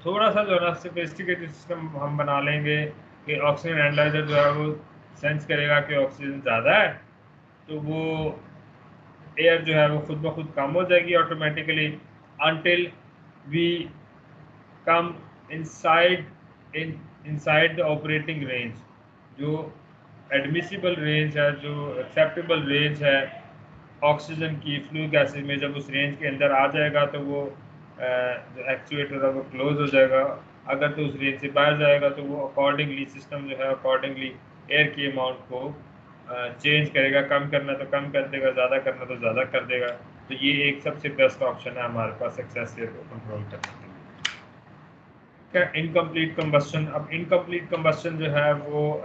थोड़ा सा जो है ना सोफिस्टिकेटेड सिस्टम हम बना लेंगे कि ऑक्सीजन एनालाइजर जो है वो सेंस करेगा कि ऑक्सीजन ज़्यादा है तो वो एयर जो है वो खुद ब खुद कम हो जाएगी automatically until we come inside the operating range. जो एडमिसिबल रेंज है, जो एक्सेप्टेबल रेंज है ऑक्सीजन की फ्लू गैसेज में, जब उस रेंज के अंदर आ जाएगा तो वो जो एक्चुएटर है वो क्लोज हो जाएगा। अगर तो उस रेंज से बाहर जाएगा तो वो अकॉर्डिंगली सिस्टम जो है अकॉर्डिंगली एयर की अमाउंट को चेंज करेगा, कम करना तो कम कर देगा, ज़्यादा करना तो ज़्यादा कर देगा। तो ये एक सबसे बेस्ट ऑप्शन है हमारे पास एक्सेस एयर को कंट्रोल करने के लिए। क्या इनकम्प्लीट कंबस्शन, अब इनकम्प्लीट कंबस्शन जो है वो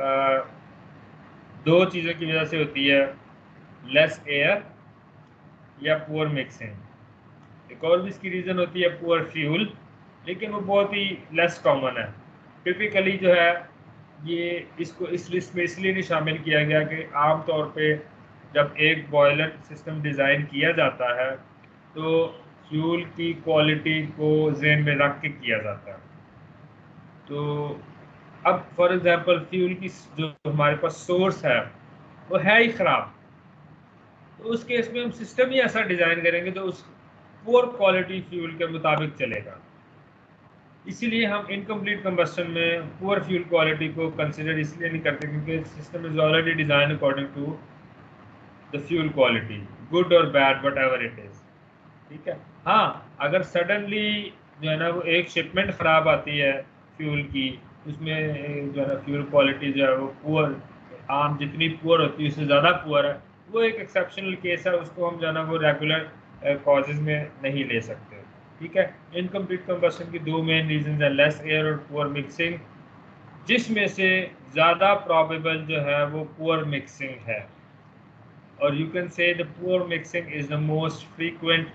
दो चीज़ों की वजह से होती है, लेस एयर या पुअर मिक्सिंग। एक और भी इसकी रीज़न होती है पुअर फ्यूल, लेकिन वो बहुत ही लेस कॉमन है। टिपिकली जो है ये इसको इस लिस्ट में इसलिए नहीं शामिल किया गया कि आम तौर पे जब एक बॉयलर सिस्टम डिज़ाइन किया जाता है तो फ्यूल की क्वालिटी को ज़हन में रख के किया जाता है। तो अब फॉर एग्जांपल फ्यूल की जो हमारे पास सोर्स है वो है ही ख़राब, तो उस केस में हम सिस्टम ही ऐसा डिज़ाइन करेंगे जो उस पुअर क्वालिटी फ्यूल के मुताबिक चलेगा। इसीलिए हम इनकम्प्लीट कंबस्शन में पुअर फ्यूल क्वालिटी को कंसिडर इसलिए नहीं करते क्योंकि system is already design according to the fuel quality, good और bad whatever it is. ठीक है, हाँ अगर सडनली जो है ना वो एक शिपमेंट ख़राब आती है फ्यूल की, उसमें जो है ना फ्यूल क्वालिटी जो है वो पुअर, आम जितनी पुअर होती है उससे ज़्यादा पुअर है, वो एक एक्सेप्शनल केस है, उसको हम जो है ना वो रेगुलर कॉजेज़ में नहीं ले सकते। ठीक है, इनकम्प्लीट कंबस्शन की दो मेन रीजन है, लेस एयर और पुअर मिक्सिंग, जिसमें से ज़्यादा प्रॉबेबल जो है वो पुअर मिक्सिंग है। और you can say the poor mixing is the most frequent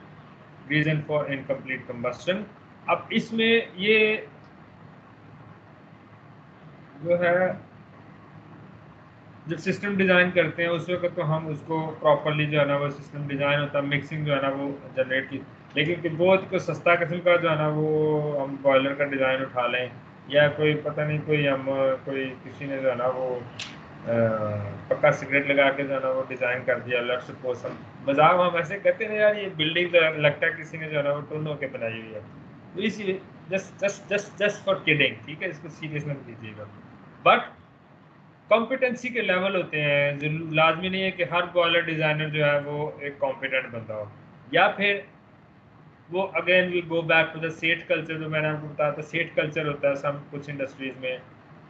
reason for incomplete combustion. अब इसमें ये जो है जब सिस्टम डिज़ाइन करते हैं उस वक्त तो हम उसको प्रॉपरली जो है ना वो सिस्टम डिज़ाइन होता है, मिक्सिंग जो है ना वो जनरेट की, लेकिन बहुत कोई सस्ता किस्म का जो है ना वो हम बॉयलर का डिज़ाइन उठा लें, या कोई पता नहीं कोई किसी ने जो है ना वो पक्का सिगरेट लगा के जो है ना वो डिज़ाइन कर दिया, लेट्स सपोज हम मजाक हम ऐसे कहते हैं यार ये बिल्डिंग जो लगता है किसी ने जो है ना वो टुन होके बनाई हुई है, तो इसलिए just just just just for kidding, ठीक है, इसको सीरियस मत लीजिएगा। बट कॉम्पिटेंसी के लेवल होते हैं, लाजमी नहीं है कि हर बॉयलर डिज़ाइनर जो है वो एक कॉम्पिटेंट बंदा हो, या फिर वो again we go back to the set culture, जो मैंने आपको बताया था सेठ कल्चर होता है सब कुछ इंडस्ट्रीज में।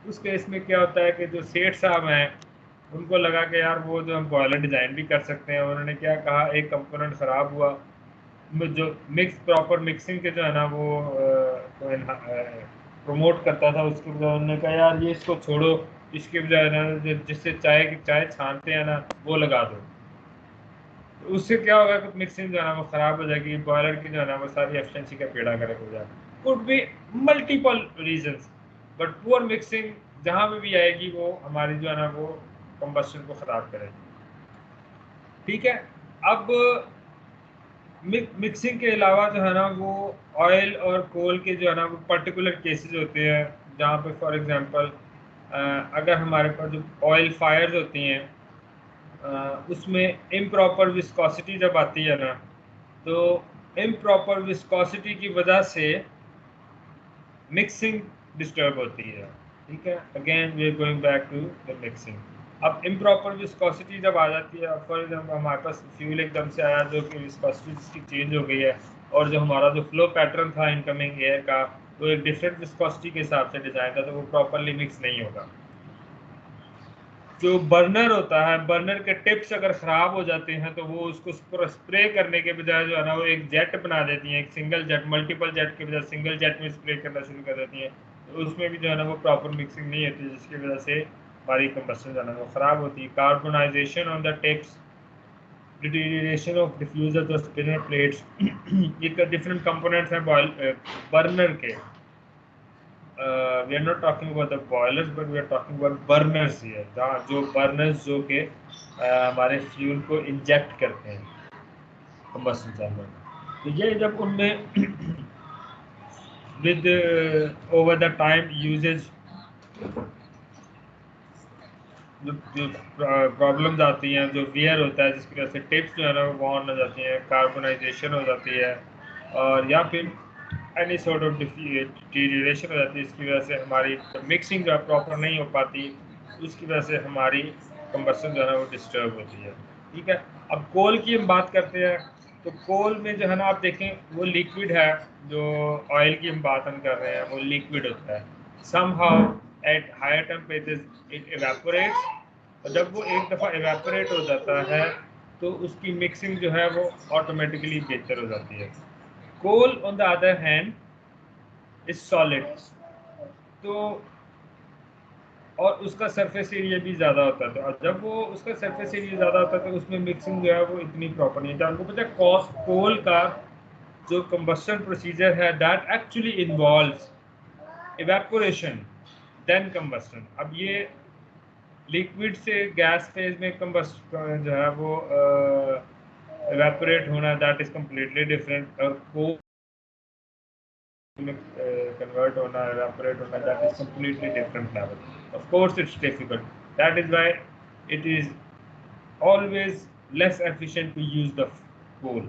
उस केस में क्या होता है कि जो सेठ साहब हैं उनको लगा कि यार वो जो हम बॉयलर डिज़ाइन भी कर सकते हैं, उन्होंने क्या कहा, एक कंपोनेंट ख़राब हुआ, जो प्रॉपर मिक्सिंग के जो है ना वो प्रमोट करता था, उसके बजाय उन्होंने कहा यार ये इसको छोड़ो, इसके बजाय ना जिससे चाय छानते हैं ना वो लगा दो, तो उससे क्या होगा कि मिक्सिंग जो है ना वो ख़राब हो जाएगी, बॉयलर की जो है ना वो सारी एफिशिएंसी का पेड़ा गर्क हो जाएगा। Could be multiple reasons, but poor mixing जहाँ पे भी आएगी वो हमारी जो है ना वो कंबस्शन को ख़राब करेगी। ठीक है, अब मिक्सिंग के अलावा जो है ना वो ऑयल और कोल के जो है ना वो पर्टिकुलर केसेस होते हैं, जहाँ पे फॉर एग्जांपल अगर हमारे पास जो ऑयल फायर्स होती हैं उसमें इम्प्रॉपर विस्कोसिटी जब आती है ना, तो इम्प्रॉपर विस्कोसिटी की वजह से मिक्सिंग डिस्टर्ब होती है। ठीक है, again we are going back to the mixing. अब इम्प्रॉपर विस्कोसिटी जब आ जाती है, फॉर एग्जाम्पल हमारे पास फ्यूल एकदम से आया जो कि विस्कोसिटी जिसकी चेंज हो गई है, और जो हमारा जो फ्लो पैटर्न था इनकमिंग एयर का वो एक डिफरेंट विस्कोसिटी के हिसाब से डिज़ाइन था, तो वो प्रॉपरली मिक्स नहीं होगा। जो बर्नर होता है, बर्नर के टिप्स अगर ख़राब हो जाते हैं तो वो उसको स्प्रे करने के बजाय जो है ना वो एक जेट बना देती हैं, एक सिंगल जेट, मल्टीपल जेट के बजाय सिंगल जेट में स्प्रे करना शुरू कर देती हैं, तो उसमें भी जो है ना वो प्रॉपर मिक्सिंग नहीं होती, जिसकी वजह से हमारी कंबस्शन जो है ना वो ख़राब होती है। Carbonization on the tips, deterioration of diffuser और स्पिनर प्लेट्स, ये डिफरेंट कंपोनेंट्स हैं बर्नर के। We are not talking about the boilers, but we are talking about burners here, जहाँ जो burners जो के हमारे फ्यूल को इंजेक्ट करते हैं कंबस्शन चैम्बर में, तो ये जब उनमें with over the time usages जो प्रॉब्लम्स आती हैं, जो वियर होता है जिसकी वजह से टिप्स जो है ना वो वॉर्न हो जाती हैं, कार्बोनाइजेशन हो जाती है, और या फिर एनी सॉर्ट ऑफ डिटीरिएशन हो जाती है, इसकी वजह से हमारी मिक्सिंग जो है प्रॉपर नहीं हो पाती, उसकी वजह से हमारी कंबस्शन जो है ना वो डिस्टर्ब होती है। ठीक है, अब कोल की हम बात करते हैं, तो कोल में जो है ना आप देखें वो लिक्विड है, जो ऑयल की हम बात कर रहे हैं वो लिक्विड होता है, somehow at higher temperature it evaporates, और जब वो एक दफ़ा एवेपोरेट हो जाता है तो उसकी मिक्सिंग जो है वो ऑटोमेटिकली बेहतर हो जाती है। Coal on the other hand is solid, तो और उसका सरफेस एरिया भी ज़्यादा होता है, तो और जब वो उसका सरफेस एरिया ज़्यादा होता है तो उसमें मिक्सिंग जो है वो इतनी प्रॉपर नहीं होती। आपको पता है कॉस्ट कोल का जो कंबस्शन प्रोसीजर है that actually involves evaporation then combustion. अब ये लिक्विड से गैस फेज में कंबस्ट जो है वो इवेपोरेट होना दैट इज कम्प्लीटली डिफरेंट, और कोल में कन्वर्ट होना, इवेपोरेट होना, that is completely different level. Of course it's difficult, that is why it is always less efficient to use the coal.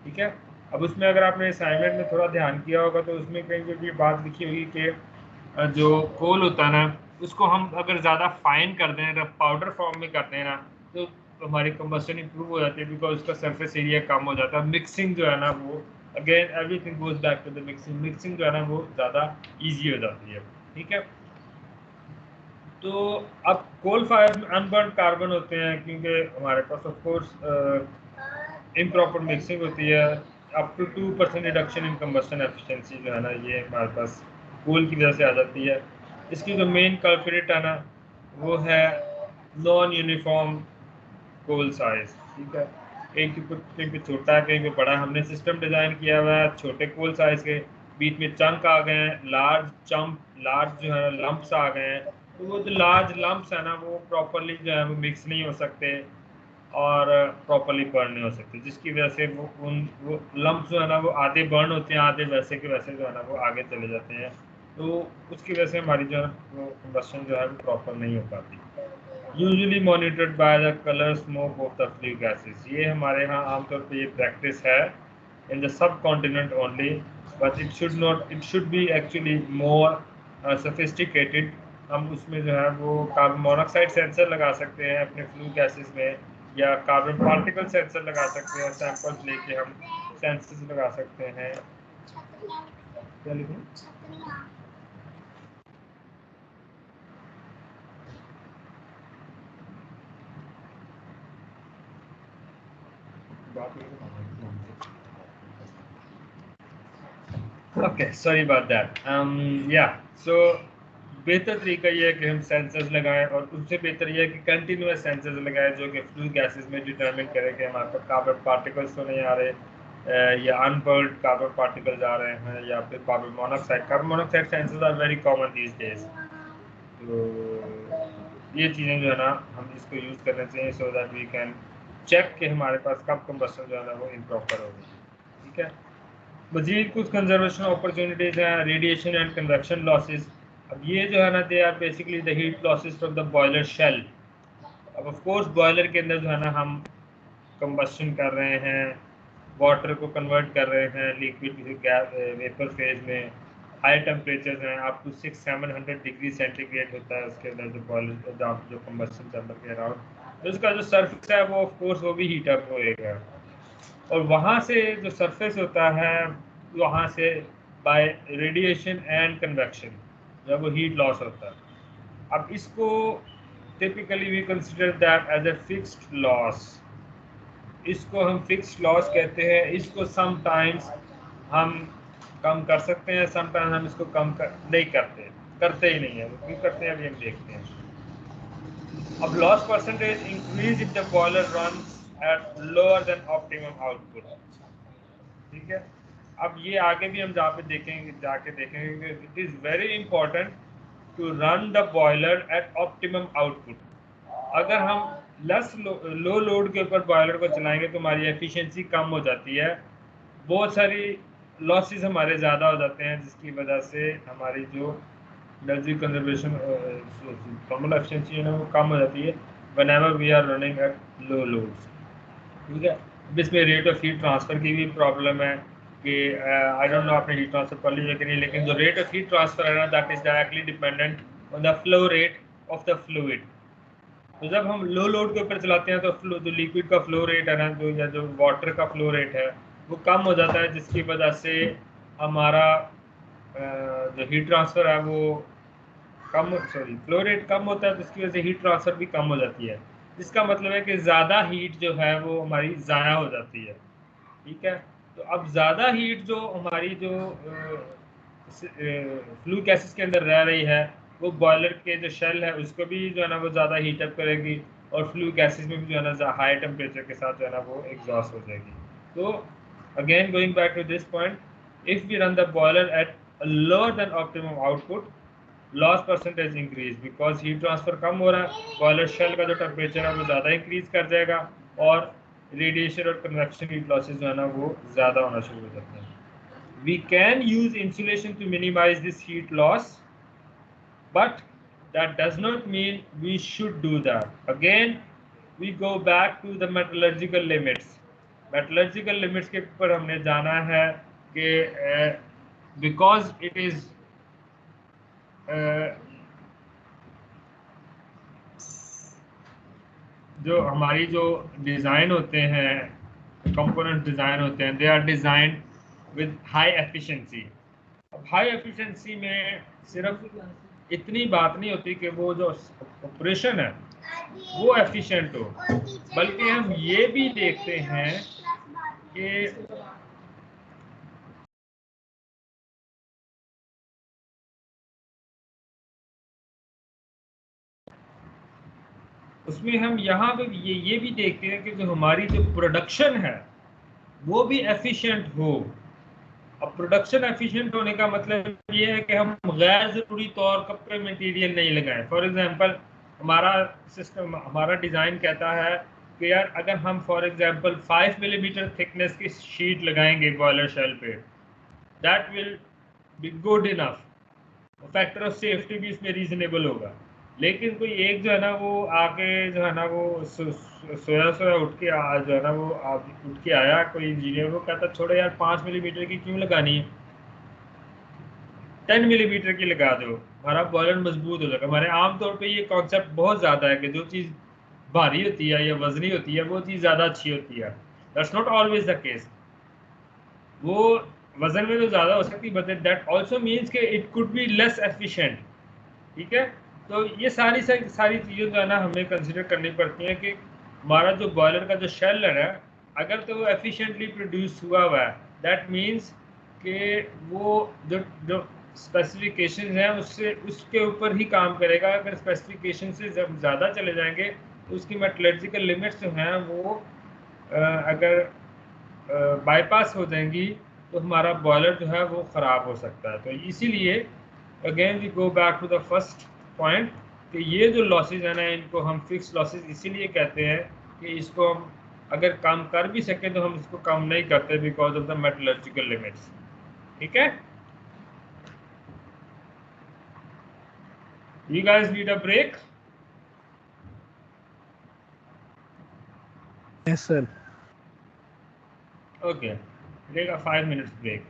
ठीक है, अब उसमें अगर आपने असाइनमेंट में थोड़ा ध्यान किया होगा तो उसमें कहीं पे भी बात लिखी होगी कि जो कोल होता है ना उसको हम अगर ज़्यादा फाइन कर दें, रफ पाउडर फॉर्म में करते हैं ना, तो हमारी कंबस्शन इंप्रूव हो जाती है, बिकॉज उसका सरफेस एरिया कम हो जाता है। मिक्सिंग जो है ना वो again everything goes back to the mixing, mixing जो है ना वो ज़्यादा ईजी हो जाती है। ठीक है, तो अब कोल फायर में अनबर्न कार्बन होते हैं, क्योंकि हमारे पास ऑफ कोर्स इम्प्रॉपर मिक्सिंग होती है, up to 2% reduction in combustion efficiency जो है ना ये हमारे पास कोल की वजह से आ जाती है। इसकी जो मेन कल्प्रिट है ना वो है नॉन यूनिफॉर्म कोल साइज। ठीक है, कहीं पे छोटा है कहीं पे बड़ा है, हमने सिस्टम डिज़ाइन किया हुआ है छोटे कोल साइज के, बीच में चंक आ गए हैं, लार्ज जो है लंप्स आ गए हैं, तो वो जो लार्ज लंप्स है ना वो प्रॉपरली जो है वो मिक्स नहीं हो सकते और प्रॉपरली बर्न नहीं हो सकते, जिसकी वजह से वो लंप्स जो है ना वो आधे बर्न होते हैं, आधे वैसे के वैसे जो है ना वो आगे चले जाते हैं, तो उसकी वजह से हमारी जो है वो कंबशन जो है वो प्रॉपर नहीं हो पाती। Usually monitored by the colour smoke of the flue gases, ये हमारे यहाँ आमतौर पर ये प्रैक्टिस है in the sub continent only, but it should B actually more sophisticated. हम उसमें जो है वो कार्बन मोनोऑक्साइड सेंसर लगा सकते हैं अपने फ्लू गैसेस में, या कार्बन पार्टिकल सेंसर लगा सकते हैं, सैंपल्स लेके हम सेंसर्स लगा सकते हैं। क्या लिखूं? Okay, sorry about that. या सो बेहतर तरीका ये है कि हम सेंसर्स लगाएं, और उससे बेहतर ये है कि कंटिन्यूस सेंसर्स लगाएं जो कि फ्लू गैसेस में डिटरमिन करें कि हमारे पास कार्बन पार्टिकल्स तो नहीं आ रहे या अनबर्न्ड कार्बन पार्टिकल्स आ रहे हैं, या फिर carbon monoxide sensors are very common these days. तो ये चीज़ें जो है ना हम इसको यूज़ करना चाहिए so that we can check कि हमारे पास कब कंबशन जो है ना वो इम्प्रॉपर होगी। ठीक है, मजीद कुछ कंजर्वेशन अपॉर्चुनिटीज हैं, रेडिएशन एंड कन्वेक्शन लॉसेस। अब ये जो है ना they are basically the heat losses from the boiler shell. अब ऑफ कोर्स बॉयलर के अंदर जो है ना हम कंबशन कर रहे हैं, वाटर को कन्वर्ट कर रहे हैं लिक्विड वेपर फेज में, हाई टेम्परेचर हैं, आप टू 600-700 डिग्री सेंटीग्रेड होता है उसके अंदर जो बॉयलर जो कंबशन चैम्बर के अराउंड, तो उसका जो सरफेस है वो ऑफ कोर्स वो भी हीट अप होएगा, और वहाँ से जो सरफेस होता है वहाँ से बाय रेडिएशन एंड कन्वेक्शन जब वो हीट लॉस होता है। अब इसको typically we consider that as a fixed loss, इसको हम फिक्स्ड लॉस कहते हैं। इसको समटाइम्स हम कम कर सकते हैं, समटाइम्स हम इसको नहीं करते ही नहीं है। क्यों करते हैं अभी हम देखते हैं। अब loss percentage increase if the boiler run at lower than optimum output. ठीक है, अब ये आगे भी हम जहाँ पे जाके देखेंगे it is very important to run the boiler at optimum output. अगर हम लो लोड के ऊपर बॉयलर को चलाएंगे तो हमारी एफिशिएंसी कम हो जाती है, बहुत सारी लॉसेस हमारे ज़्यादा हो जाते हैं, जिसकी वजह से हमारी जो एनर्जी कंजर्वेशन थर्मल एफिशिएंसी है ना वो कम हो जाती है whenever we are running at low loads. ठीक है, इसमें रेट ऑफ हीट ट्रांसफ़र की भी प्रॉब्लम है कि आई डोंट नो आपने हीट ट्रांसफ़र पढ़ लिया कि नहीं, लेकिन जो रेट ऑफ हीट ट्रांसफ़र है ना that is directly dependent on the flow rate of the fluid. तो जब हम लो लोड के ऊपर चलाते हैं तो जो लिक्विड का फ्लो रेट है ना जो वाटर का फ्लो रेट है वो कम हो जाता है, जिसकी वजह से हमारा जो हीट ट्रांसफ़र है वो फ्लो रेट कम होता है, तो इसकी वजह से हीट ट्रांसफ़र भी कम हो जाती है, जिसका मतलब है कि ज़्यादा हीट जो है वो हमारी ज़ाया हो जाती है। ठीक है, तो अब ज़्यादा हीट जो हमारी जो फ्लू गैसेस के अंदर रह रही है वो बॉयलर के जो शेल है उसको भी जो है ना वो ज़्यादा हीट अप करेगी, और फ्लू गैसेस में भी जो है ना हाई टेम्परेचर के साथ जो है ना वो एग्जॉस्ट हो जाएगी। तो again going back to this point, if we run the boiler at lower than optimum output, loss percentage increase because heat transfer कम हो रहा है, बॉयलर शेल का जो टेम्परेचर है वो ज़्यादा इंक्रीज कर जाएगा, और रेडिएशन और कन्वेक्शन हीट लॉसेज जो है ना वो ज़्यादा होना शुरू हो जाते हैं। We can use insulation to minimize this heat loss, but that does not mean we should do that. Again, we go back to the metallurgical limits. Metallurgical limits के ऊपर हमने जाना है कि because it is जो हमारी जो डिज़ाइन होते हैं, कंपोनेंट डिज़ाइन होते हैं, they are design with high efficiency. अब हाई एफिशिएंसी में सिर्फ इतनी बात नहीं होती कि वो जो ऑपरेशन है वो एफिशिएंट हो, बल्कि हम ये भी देखते हैं कि उसमें हम यहाँ पे ये भी देखते हैं कि जो हमारी जो प्रोडक्शन है वो भी एफिशिएंट हो। अब प्रोडक्शन एफिशिएंट होने का मतलब ये है कि हम गैर जरूरी तौर पे मटेरियल नहीं लगाएं। फॉर एग्जांपल हमारा सिस्टम, हमारा डिज़ाइन कहता है कि यार अगर हम फॉर एग्जांपल 5 मिलीमीटर थिकनेस की शीट लगाएंगे बॉयलर शेल पे, that will be good enough, factor of safety भी इसमें रीजनेबल होगा। लेकिन कोई एक जो है ना वो आके जो है ना वो सोया सोया उठ के जो है ना वो उठ के आया कोई इंजीनियर, वो कहता छोड़ो यार 5 मिलीमीटर की क्यों लगानी है, 10 मिलीमीटर की लगा दो, हमारा बॉयलर मजबूत हो जाएगा। हमारे आमतौर पे ये कॉन्सेप्ट बहुत ज़्यादा है कि जो चीज़ भारी होती है या वजनी होती है वो चीज़ ज़्यादा अच्छी होती है। That's not always the case. वो वजन में तो ज़्यादा हो सकती है बट दैट ऑल्सो मीन्स कि it could be less efficient. ठीक है, तो ये सारी सारी चीज़ें जो है ना हमें कंसिडर करनी पड़ती हैं कि हमारा जो बॉयलर का जो शेल है अगर तो वो एफिशिएंटली प्रोड्यूस हुआ है, दैट मीन्स कि वो जो जो स्पेसिफिकेशन हैं उससे उसके ऊपर ही काम करेगा। अगर स्पेसिफिकेशन से जब ज़्यादा चले जाएंगे तो उसकी मेटलर्जिकल लिमिट्स जो हैं वो अगर बाईपास हो जाएंगी तो हमारा बॉयलर जो है वो ख़राब हो सकता है। तो इसीलिए again we go back to the first point कि ये जो लॉसेज है ना इनको हम फिक्स लॉसेज इसीलिए कहते हैं कि इसको हम अगर कम कर भी सकें तो हम इसको कम नहीं करते because of the metallurgical limits. ठीक है, you guys need a break? Yes sir. Okay, take a 5 minutes break.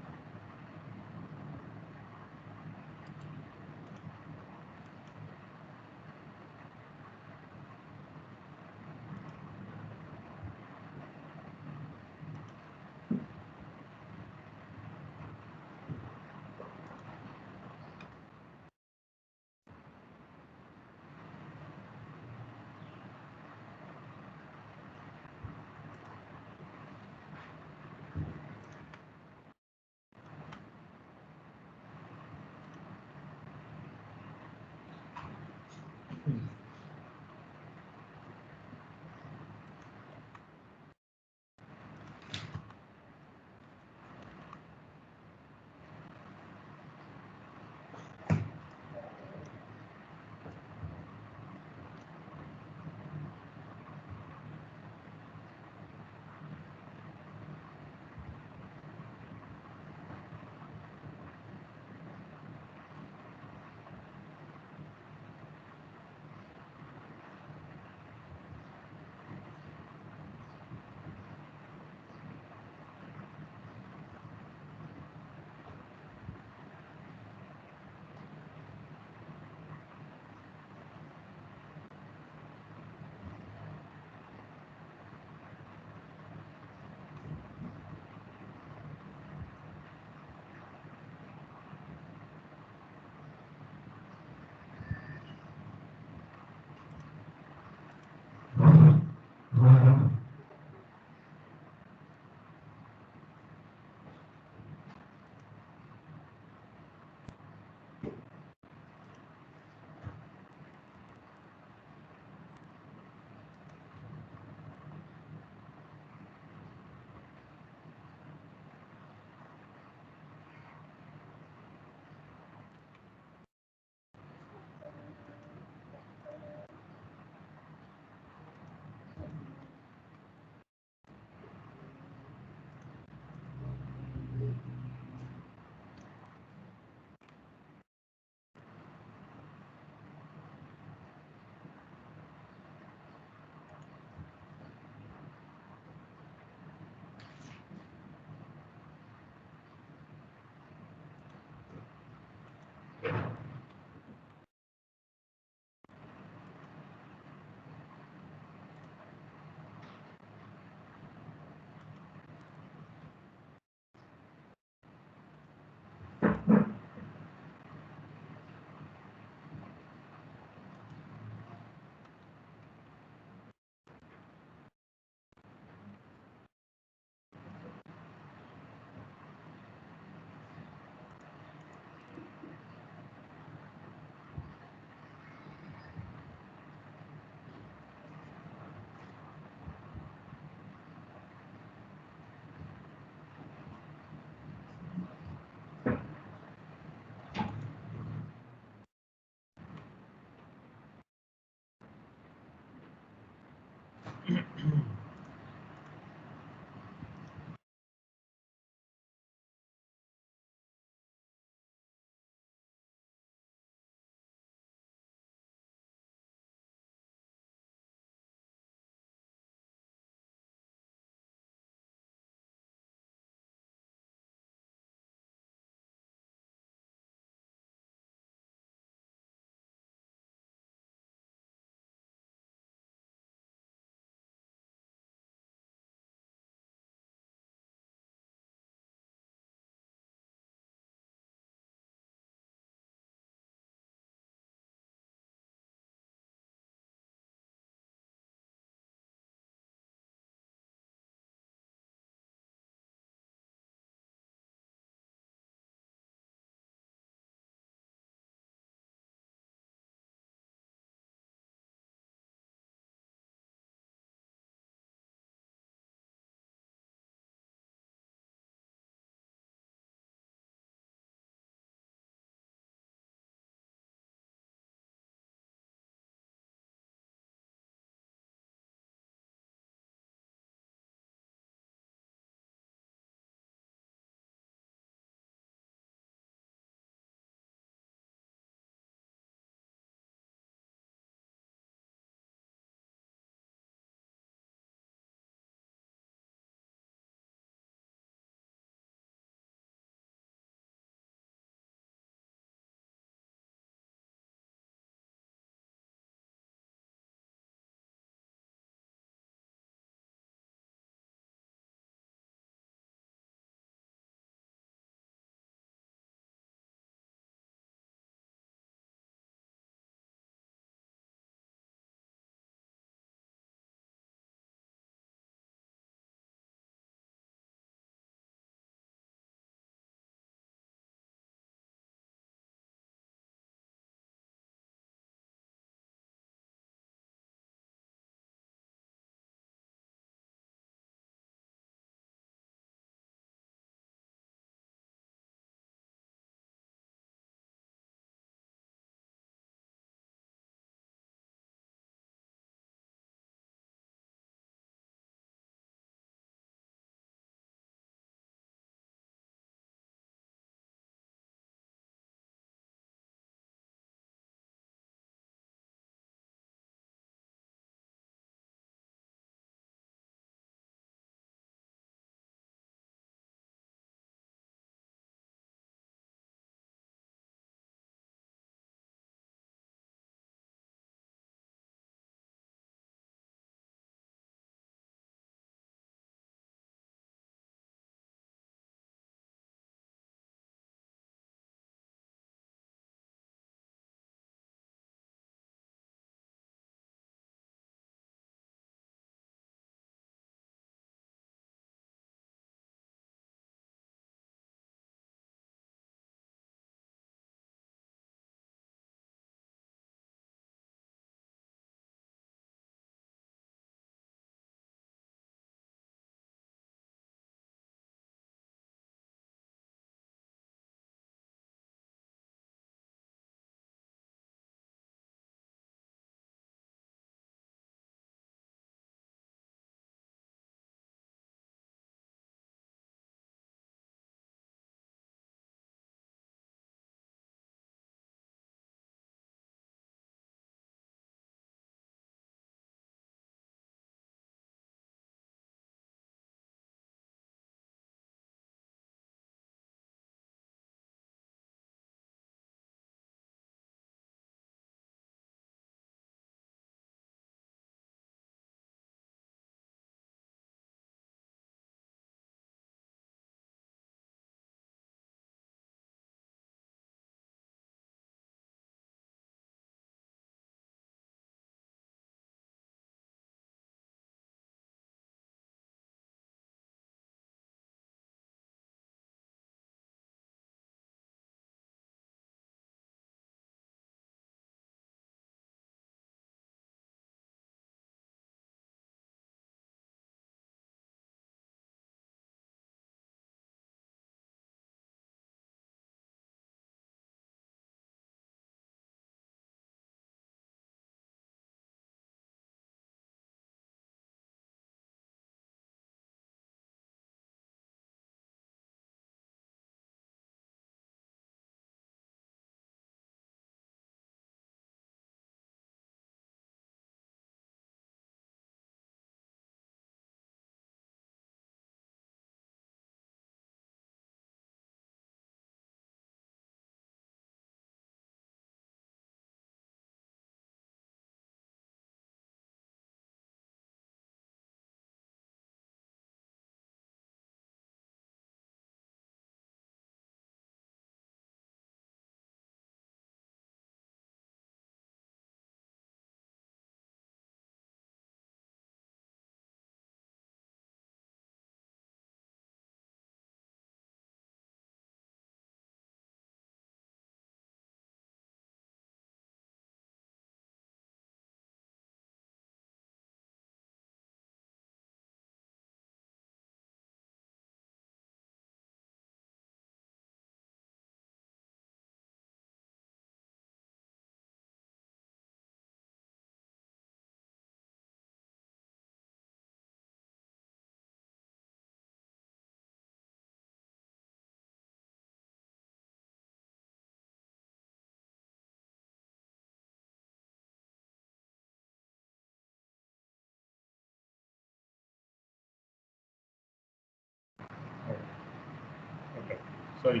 Sorry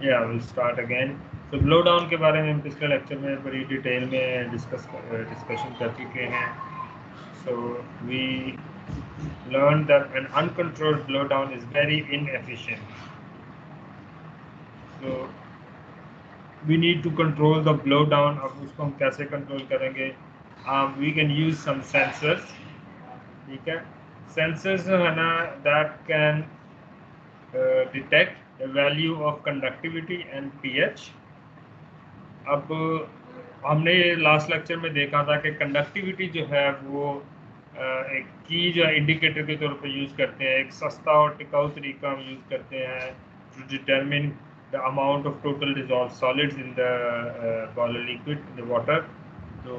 will start again. तो ब्लो डाउन के बारे में हम पिछले लेक्चर में बड़ी डिटेल में डिस्कशन कर चुके हैं। So we learned that an uncontrolled blowdown is very inefficient. So we need to control the blowdown. अब उसको हम कैसे कंट्रोल करेंगे? We can use some sensors. ठीक है, sensors जो है ना that can detect the value of conductivity and pH. अब हमने लास्ट लेक्चर में देखा था कि कंडक्टिविटी जो है वो एक की जो इंडिकेटर के तौर पर यूज़ करते हैं। एक सस्ता और टिकाऊ तरीका हम यूज़ करते हैं to determine the amount of total dissolve solids in the boiler liquid in the water. तो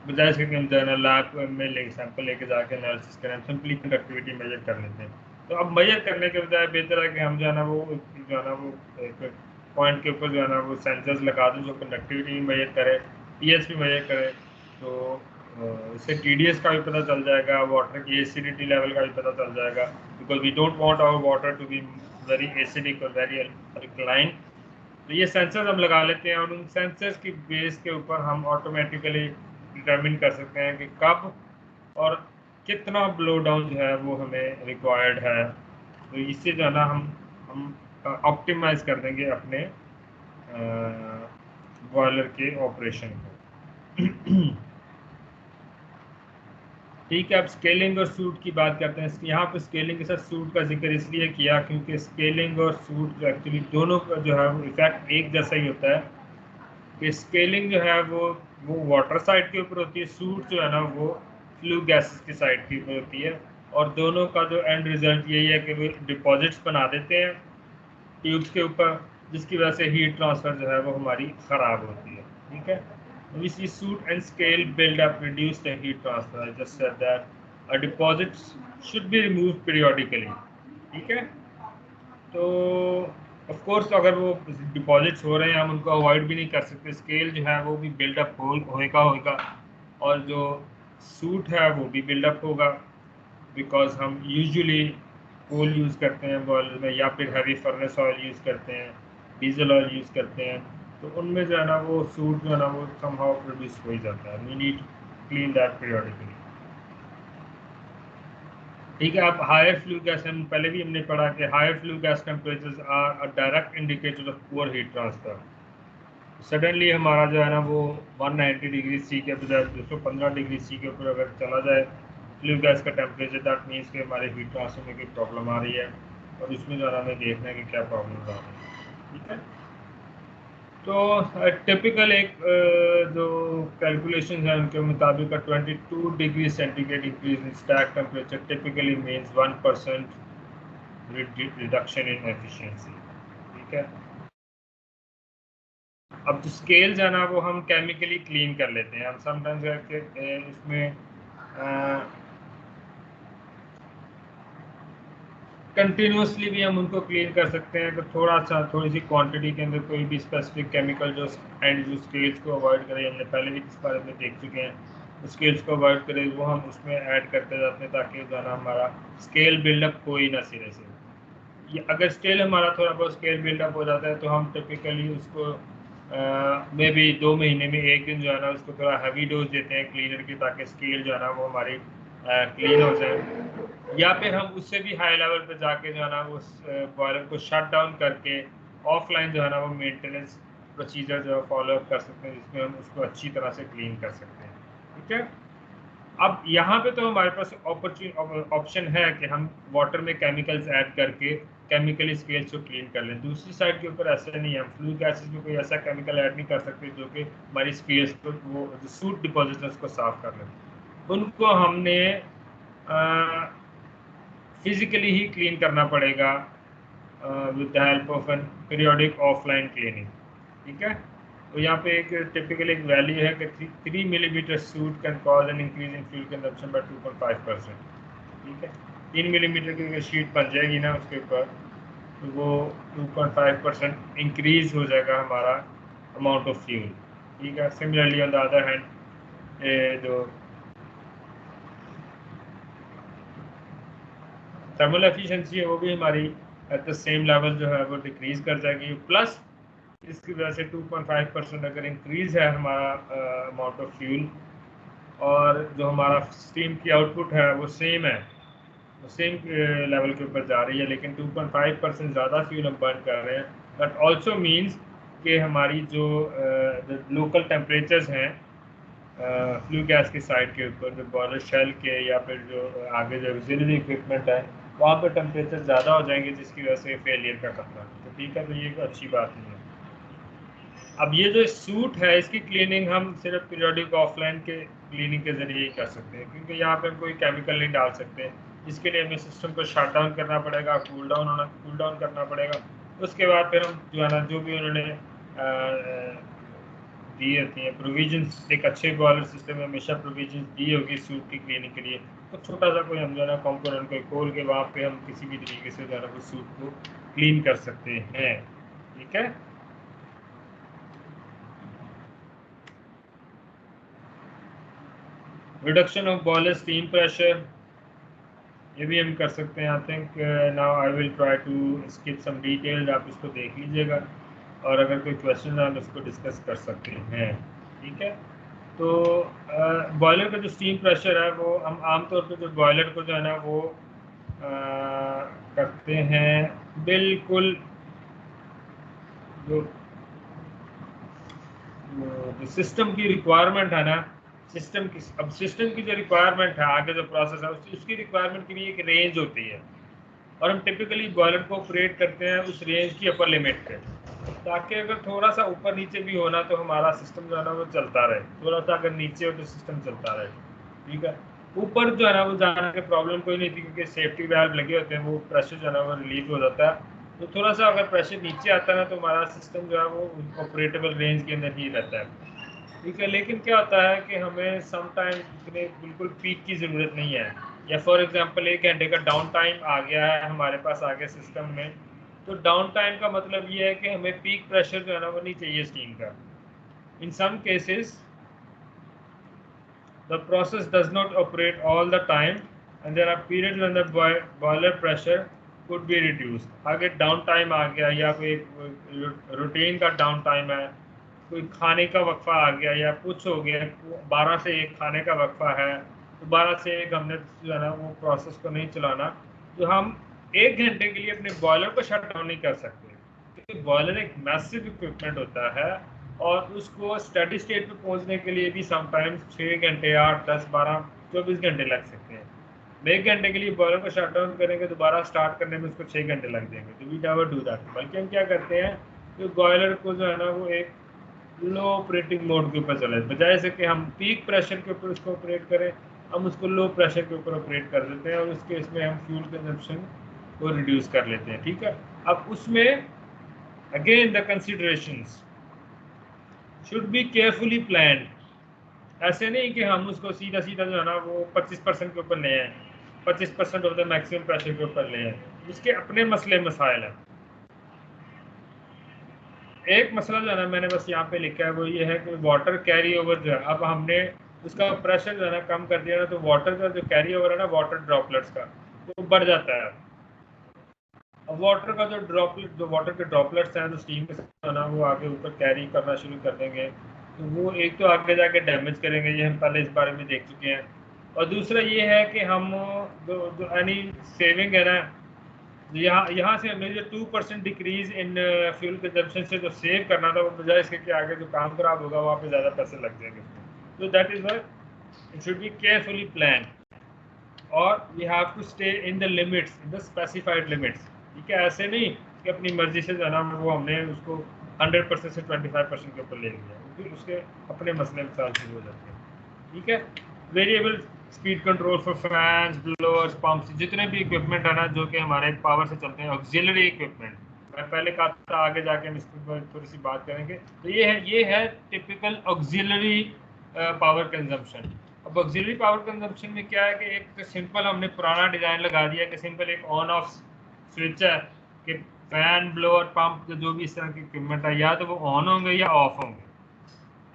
बजाय इसके कि हम जो है ना लैब में सैंपल लेके जाके एनालिसिस करें, सिंपली कंडक्टिविटी मेजर कर लेते हैं। तो अब मेजर करने के बजाय बेहतर है कि हम जो है ना वो एक पॉइंट के ऊपर जो है ना वो सेंसर्स लगा दें जो कंडक्टिविटी भी मेजर करे, पीएच भी मेजर करे। तो इससे टीडीएस का भी पता चल जाएगा, वाटर की एसिडिटी लेवल का भी पता चल जाएगा, because we don't want our water to be very acidic और वेरी अल्कलाइन। तो ये सेंसर्स हम लगा लेते हैं और उन सेंसर्स की बेस के ऊपर हम ऑटोमेटिकली डिटरमिन कर सकते हैं कि कब और कितना ब्लो डाउन जो है वो हमें रिक्वायर्ड है। तो इससे जो है ना हम ऑप्टिमाइज कर देंगे अपने बॉयलर के ऑपरेशन को। ठीक है, अब स्केलिंग और सूट की बात करते हैं। यहाँ पे स्केलिंग के साथ सूट का जिक्र इसलिए किया क्योंकि स्केलिंग और सूट एक्चुअली दोनों का जो है वो इफेक्ट एक जैसा ही होता है कि स्केलिंग जो है वो वाटर साइड के ऊपर होती है, सूट जो है ना वो फ्लू गैसेस की साइड के ऊपर होती है। और दोनों का जो एंड रिजल्ट यही है कि वो डिपॉजिट्स बना देते हैं ट्यूब्स के ऊपर, जिसकी वजह से हीट ट्रांसफर जो है वो हमारी ख़राब होती है। ठीक है, we see soot and scale build up reduce the heat transfer. I just said that deposits should be removed periodically. ठीक है, तो ऑफ कोर्स अगर वो डिपॉजिट्स हो रहे हैं हम उनको अवॉइड भी नहीं कर सकते, स्केल जो है वो भी बिल्डअप होएगा और जो सूट है वो भी बिल्डअप होगा, बिकॉज हम यूजुअली कोल यूज़ करते हैं बॉयलर में या फिर हैवी फर्नेस ऑयल यूज़ करते हैं, डीजल ऑयल यूज़ करते हैं। तो उनमें जो है ना वो सूट जो है ना वो समहाउ प्रोड्यूस हो ही जाता है। We need clean that periodically. ठीक है, अब हायर फ्लू गैस हम पहले भी हमने पढ़ा कि higher flue gas temperatures are a direct indicator of poor heat transfer. Suddenly हमारा जो है ना वो 190 डिग्री सी के बजाय 215 डिग्री सी के ऊपर अगर चला जाए फ्लू गैस का टेम्परेचर, दैट मीन्स कि हमारे हीट ट्रांसफर में कोई प्रॉब्लम आ रही है और उसमें जो है हमें देखना है कि क्या प्रॉब्लम आ रही है। ठीक है, तो टिपिकल एक जो कैलकुलेशन है उनके मुताबिक 22 degree centigrade increase in stack temperature typically means 1% reduction in efficiency. ठीक है, अब जो स्केल्स है ना वो हम केमिकली क्लीन कर लेते हैं। हम समटाइम्स इसमें कंटिन्यूसली भी हम उनको क्लीन कर सकते हैं। तो थोड़ी सी क्वांटिटी के अंदर कोई भी स्पेसिफिक केमिकल जो एंड जो स्केल्स को अवॉइड करें, हमने पहले भी इस बारे में देख चुके हैं, स्केल्स को अवॉइड करें वो हम उसमें ऐड करते जाते हैं ताकि जो है ना हमारा स्केल बिल्डअप हो ही ना सिरे से। अगर स्केल हमारा थोड़ा बहुत स्केल बिल्डअप हो जाता है तो हम टिपिकली उसको मे बी 2 महीने में एक दिन जो है ना उसको थोड़ा हैवी डोज देते हैं क्लीनर की, ताकि स्केल जो है ना वो हमारी क्लीन हो जाए। या फिर हम उससे भी हाई लेवल पे जाके जो है ना उस बॉयलर को शट डाउन करके ऑफलाइन जो है ना वो मेंटेनेंस प्रोसीजर जो है फॉलो अप कर सकते हैं, जिसमें हम उसको अच्छी तरह से क्लीन कर सकते हैं। ठीक है, अब यहाँ पे तो हमारे पास ऑप्शन है कि हम वाटर में केमिकल्स ऐड करके केमिकली स्केल्स को क्लीन कर लें। दूसरी साइड के ऊपर ऐसा नहीं है, हम फ्लू गैसेस में कोई ऐसा केमिकल ऐड नहीं कर सकते जो कि हमारी स्केल्स को वो जो सूट डिपॉजिटर्स को साफ कर लें। उनको हमने फिजिकली ही क्लीन करना पड़ेगा with the help of an periodic offline cleaning. ठीक है, तो यहाँ पे एक टिपिकल एक वैल्यू है कि 3 millimetre soot can cause an increase in fuel consumption by 2.5%। ठीक है, 3 मिलीमीटर की शीट बन जाएगी ना उसके ऊपर, तो वो 2.5% इंक्रीज हो जाएगा हमारा अमाउंट ऑफ फ्यूल। ठीक है, similarly on the other hand जो थर्मल एफिशिएंसी है वो भी हमारी एट द सेम लेवल जो है वो डिक्रीज कर जाएगी। प्लस इसकी वजह से 2.5% अगर इंक्रीज है हमारा अमाउंट ऑफ फ्यूल, और जो हमारा स्टीम की आउटपुट है वो सेम है, वो सेम लेवल के ऊपर जा रही है, लेकिन 2.5% ज़्यादा फ्यूल हम बर्न कर रहे हैं। दैट ऑल्सो मीन्स कि हमारी जो लोकल टेम्परेचर्स हैं फ्लू गैस की साइड के ऊपर, जो बॉयलर शेल के या फिर जो आगे जो ऑक्सिलरी इक्विपमेंट है वहाँ पर टेम्परेचर ज़्यादा हो जाएंगे, जिसकी वजह से फेलियर का खतरा। तो ठीक है, तो ये अच्छी बात नहीं है। अब ये जो सूट है इसकी क्लीनिंग हम सिर्फ पीरियोडिक ऑफलाइन के क्लीनिंग के ज़रिए ही कर सकते हैं, क्योंकि यहाँ पर कोई केमिकल नहीं डाल सकते। इसके लिए हमें सिस्टम को शट डाउन करना पड़ेगा, कूल डाउन करना पड़ेगा। उसके बाद फिर हम जो है ना, जो भी उन्होंने दी होती हैं प्रोविजंस, एक अच्छे बॉयलर सिस्टम में हमेशा प्रोविजंस दी होगी सूट की क्लीनिंग के लिए। तो छोटा सा कोई हम जो है ना कॉम्पोनेंट को खोल के वहाँ पे हम किसी भी तरीके से जो है ना वो सूट को क्लीन कर सकते हैं। ठीक है, reduction of boiler steam pressure, ये भी हम कर सकते हैं। I think now I will try to skip some details, आप इसको देख लीजिएगा, और अगर कोई क्वेश्चन है हम इसको डिस्कस कर सकते हैं। ठीक है, तो बॉयलर का जो स्टीम प्रेशर है वो हम आमतौर पर जो बॉयलर को जो है ना वो करते हैं बिल्कुल जो सिस्टम की रिक्वायरमेंट है ना, सिस्टम की जो रिक्वायरमेंट है, आगे जो प्रोसेस है उसकी रिक्वायरमेंट की भी एक रेंज होती है, और हम टिपिकली बॉयलर को ऑपरेट करते हैं उस रेंज की अपर लिमिट पे, ताकि अगर थोड़ा सा ऊपर नीचे भी होना तो हमारा सिस्टम जो है ना वो चलता रहे, थोड़ा सा अगर नीचे हो तो सिस्टम चलता रहे। ठीक है, ऊपर जो है ना वो जाने की प्रॉब्लम कोई नहीं थी, क्योंकि सेफ्टी वैल्व लगे होते हैं, वो प्रेशर जो है ना वो रिलीज हो जाता है। तो थोड़ा सा अगर प्रेशर नीचे आता है ना तो हमारा सिस्टम जो है वो ऑपरेटेबल रेंज के अंदर ही रहता है। ठीक है, लेकिन क्या होता है कि हमें समटाइम इतने बिल्कुल पीक की ज़रूरत नहीं है, या फॉर एग्जांपल 1 घंटे का डाउन टाइम आ गया है हमारे पास आगे सिस्टम में, तो डाउन टाइम का मतलब ये है कि हमें पीक प्रेशर जो है ना वो नहीं चाहिए स्टीम का। In some cases the process does not operate all the time and there are periods when the boiler pressure could be reduced. आगे डाउन टाइम आ गया, या कोई रूटीन का डाउन टाइम है, कोई खाने का वक्फा आ गया, या कुछ हो गया, 12 से 1 खाने का वक्फा है, तो 12 से 1 हमने जो है ना वो प्रोसेस को नहीं चलाना, तो हम 1 घंटे के लिए अपने बॉयलर को शट डाउन नहीं कर सकते, क्योंकि बॉयलर एक मैसिव इक्विपमेंट होता है, और उसको स्टडी स्टेट पे पहुंचने के लिए भी समटाइम्स 6 घंटे 8 10 12 24 घंटे लग सकते हैं। 1 घंटे के लिए बॉयलर को शट डाउन करेंगे, दोबारा स्टार्ट करने में उसको 6 घंटे लग जाएंगे, तो वी नेवर डू दैट। बल्कि हम क्या करते हैं कि बॉयलर को जो है ना वो एक लो ऑपरेटिंग मोड के ऊपर चले, बजाय से कि हम पीक प्रेशर के ऊपर उसको ऑपरेट करें, हम उसको लो प्रेशर के ऊपर ऑपरेट कर देते हैं, और उस केस में हम फ्यूल कंजप्शन को रिड्यूस कर लेते हैं। ठीक है, अब उसमें again the considerations should be carefully planned. ऐसे नहीं कि हम उसको सीधा सीधा जो है ना वो 25% के ऊपर ले आए, 25% ऑफ द मैक्सिमम प्रेशर के ऊपर ले आए, उसके अपने मसले मसाइल हैं। एक मसला जो है ना मैंने बस यहाँ पे लिखा है वो ये है कि वाटर कैरी ओवर जो है, अब हमने उसका प्रेशर जो है ना कम कर दिया ना, तो वाटर का जो कैरी ओवर है ना वाटर ड्रॉपलेट्स का, वो बढ़ जाता है। अब वाटर का जो वाटर के ड्रॉपलेट्स हैं, तो स्टीम के साथ जो है ना वो आगे ऊपर कैरी करना शुरू कर देंगे, तो वो एक तो आगे जाके डैमेज करेंगे, ये हम पहले इस बारे में देख चुके हैं। और दूसरा ये है कि हम जो एनी सेविंग है ना, यहाँ से हमने जो 2% डिक्रीज इन फ्यूल कंजप्शन से जो सेव करना था, वो बजाय इसके कि आगे जो काम खराब होगा वहाँ पे ज़्यादा पैसे लग जाएंगे। तो that is why it should be carefully plan, और we have to stay in the limits, in the specified limits. ठीक है, ऐसे नहीं कि अपनी मर्जी से जाना वो हमने उसको 100% से 25% के ऊपर ले लिया, क्योंकि उसके अपने मसले मसाइल शुरू हो जाते हैं। ठीक है, variable speed control for fans, blowers, pumps, जितने भी इक्विपमेंट है ना जो कि हमारे पावर से चलते हैं, ऑक्सिलरी इक्विपमेंट, मैं पहले कहा था आगे जाके हम इस पर थोड़ी सी बात करेंगे। तो ये है टिपिकल ऑक्सिलरी पावर कंजम्पशन। अब ऑक्सिलरी पावर कंजम्पशन में क्या है कि एक तो सिंपल हमने पुराना डिज़ाइन लगा दिया कि सिंपल एक ऑन ऑफ स्विच है कि फैन, ब्लोअर, पंप जो भी इस तरह की इक्विपमेंट है या तो वो ऑन होंगे या ऑफ होंगे।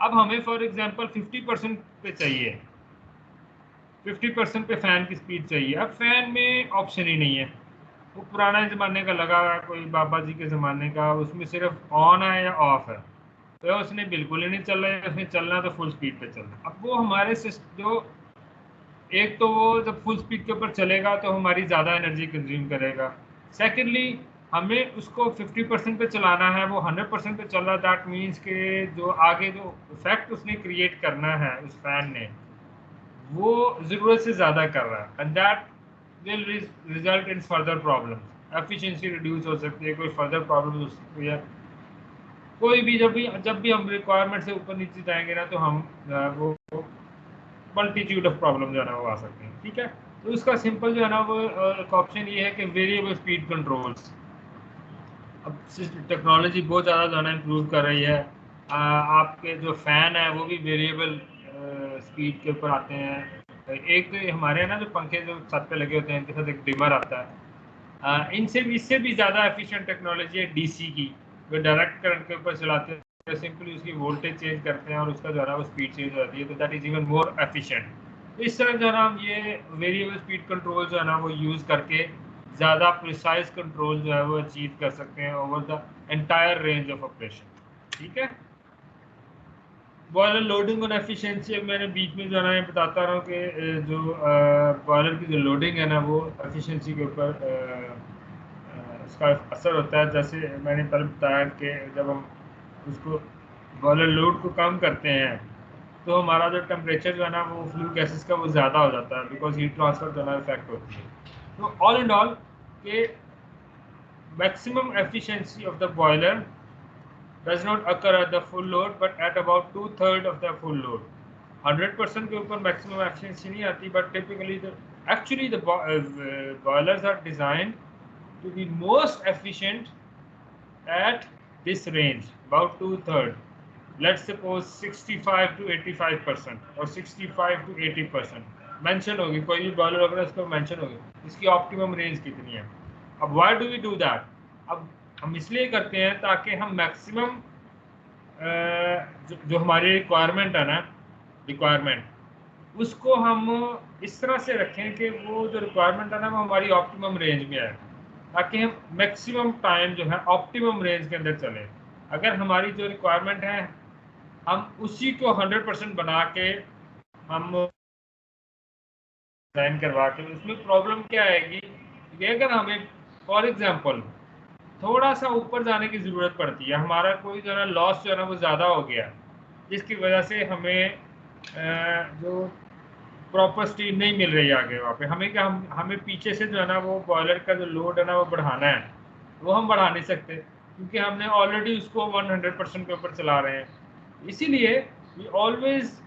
अब हमें फॉर एग्जांपल 50% पे चाहिए, 50% पे फ़ैन की स्पीड चाहिए। अब फ़ैन में ऑप्शन ही नहीं है, वो पुराने ज़माने का लगा हुआ है, कोई बाबा जी के ज़माने का, उसमें सिर्फ ऑन है या ऑफ है, तो उसने बिल्कुल ही नहीं चलना है, उसने चलना तो फुल स्पीड पे चलना। अब वो हमारे जो एक तो वो जब फुल स्पीड के ऊपर चलेगा तो हमारी ज़्यादा एनर्जी कंज्यूम करेगा। सेकेंडली हमें उसको 50% पे चलाना है, वो 100% पे चल रहा है, दैट मीन्स के जो आगे जो इफेक्ट उसने क्रिएट करना है उस फैन ने, वो ज़रूरत से ज़्यादा कर रहा है, and that will result in further problem. Efficiency reduce हो सकती है, कोई फर्दर प्रॉब्लम हो सकती है, कोई भी जब भी हम रिक्वायरमेंट से ऊपर नीचे जाएंगे ना, तो हम वो मल्टीट्यूड ऑफ प्रॉब्लम जो है ना वो आ सकते हैं। ठीक है, तो उसका सिंपल जो है ना वो एक ऑप्शन ये है कि वेरिएबल स्पीड कंट्रोल्स। अब टेक्नोलॉजी बहुत ज़्यादा जो है ना इम्प्रूव कर रही है। आपके जो फ़ैन है वो भी वेरिएबल स्पीड के ऊपर आते हैं। एक तो हमारे यहाँ ना जो पंखे जो छत पे लगे होते हैं, इनके साथ एक डिमर आता है। इससे भी ज़्यादा एफिशिएंट टेक्नोलॉजी है डीसी की, जो डायरेक्ट करंट के ऊपर चलाते हैं, सिंपली उसकी वोल्टेज चेंज करते हैं और उसका जो है ना वो स्पीड चेंज हो जाती है, तो that is even more efficient. तो इस तरह जो है ना हम ये वेरिएबल स्पीड कंट्रोल जो है ना वो यूज़ करके ज़्यादा प्रिसाइज कंट्रोल जो है वो अचीव कर सकते हैं over the entire range of operation. ठीक है, बॉयलर लोडिंग और एफिशिएंसी, अब मैंने बीच में जो है ना ये बताता रहा हूँ कि जो बॉयलर की जो लोडिंग है ना वो एफिशिएंसी के ऊपर उसका असर होता है। जैसे मैंने पहले बताया कि जब हम उसको बॉयलर लोड को कम करते हैं तो हमारा जो टेम्परेचर जो है ना वो फ्लू गैसेस का वो ज़्यादा हो जाता है, बिकॉज हीट ट्रांसफर जो है ना इफेक्ट होती है। तो ऑल एंड ऑल के maximum efficiency of the boiler does not occur at the full load but at about 2/3 of the full load. 100% के ऊपर maximum efficiency नहीं आती, but typically the boilers are designed to be most efficient at this range, about 2/3. Let's suppose 65 to 85% or 65 to 80% mention होगी, कोई भी बॉयलर होगा उसको मेंशन होगी इसकी ऑप्टिमम रेंज कितनी है। अब why do we do that? अब हम इसलिए करते हैं ताकि हम मैक्सिमम जो हमारी रिक्वायरमेंट है ना, रिक्वायरमेंट उसको हम इस तरह से रखें कि वो जो रिक्वायरमेंट है ना वो हमारी ऑप्टिमम रेंज में है, ताकि हम मैक्सिमम टाइम जो है ऑप्टिमम रेंज के अंदर चलें। अगर हमारी जो रिक्वायरमेंट है हम उसी को 100% बना के हम डिज़ाइन करवा के, उसमें प्रॉब्लम क्या आएगी कि अगर हमें फॉर एग्जांपल थोड़ा सा ऊपर जाने की ज़रूरत पड़ती है, हमारा कोई जो है ना लॉस जो है ना वो ज़्यादा हो गया, जिसकी वजह से हमें जो प्रॉपर स्टीम नहीं मिल रही आगे वहाँ पे, हमें क्या हमें पीछे से जो है ना वो बॉयलर का जो लोड है ना वो बढ़ाना है, वो हम बढ़ा नहीं सकते क्योंकि हमने ऑलरेडी उसको 100% के ऊपर चला रहे हैं। इसीलिए we always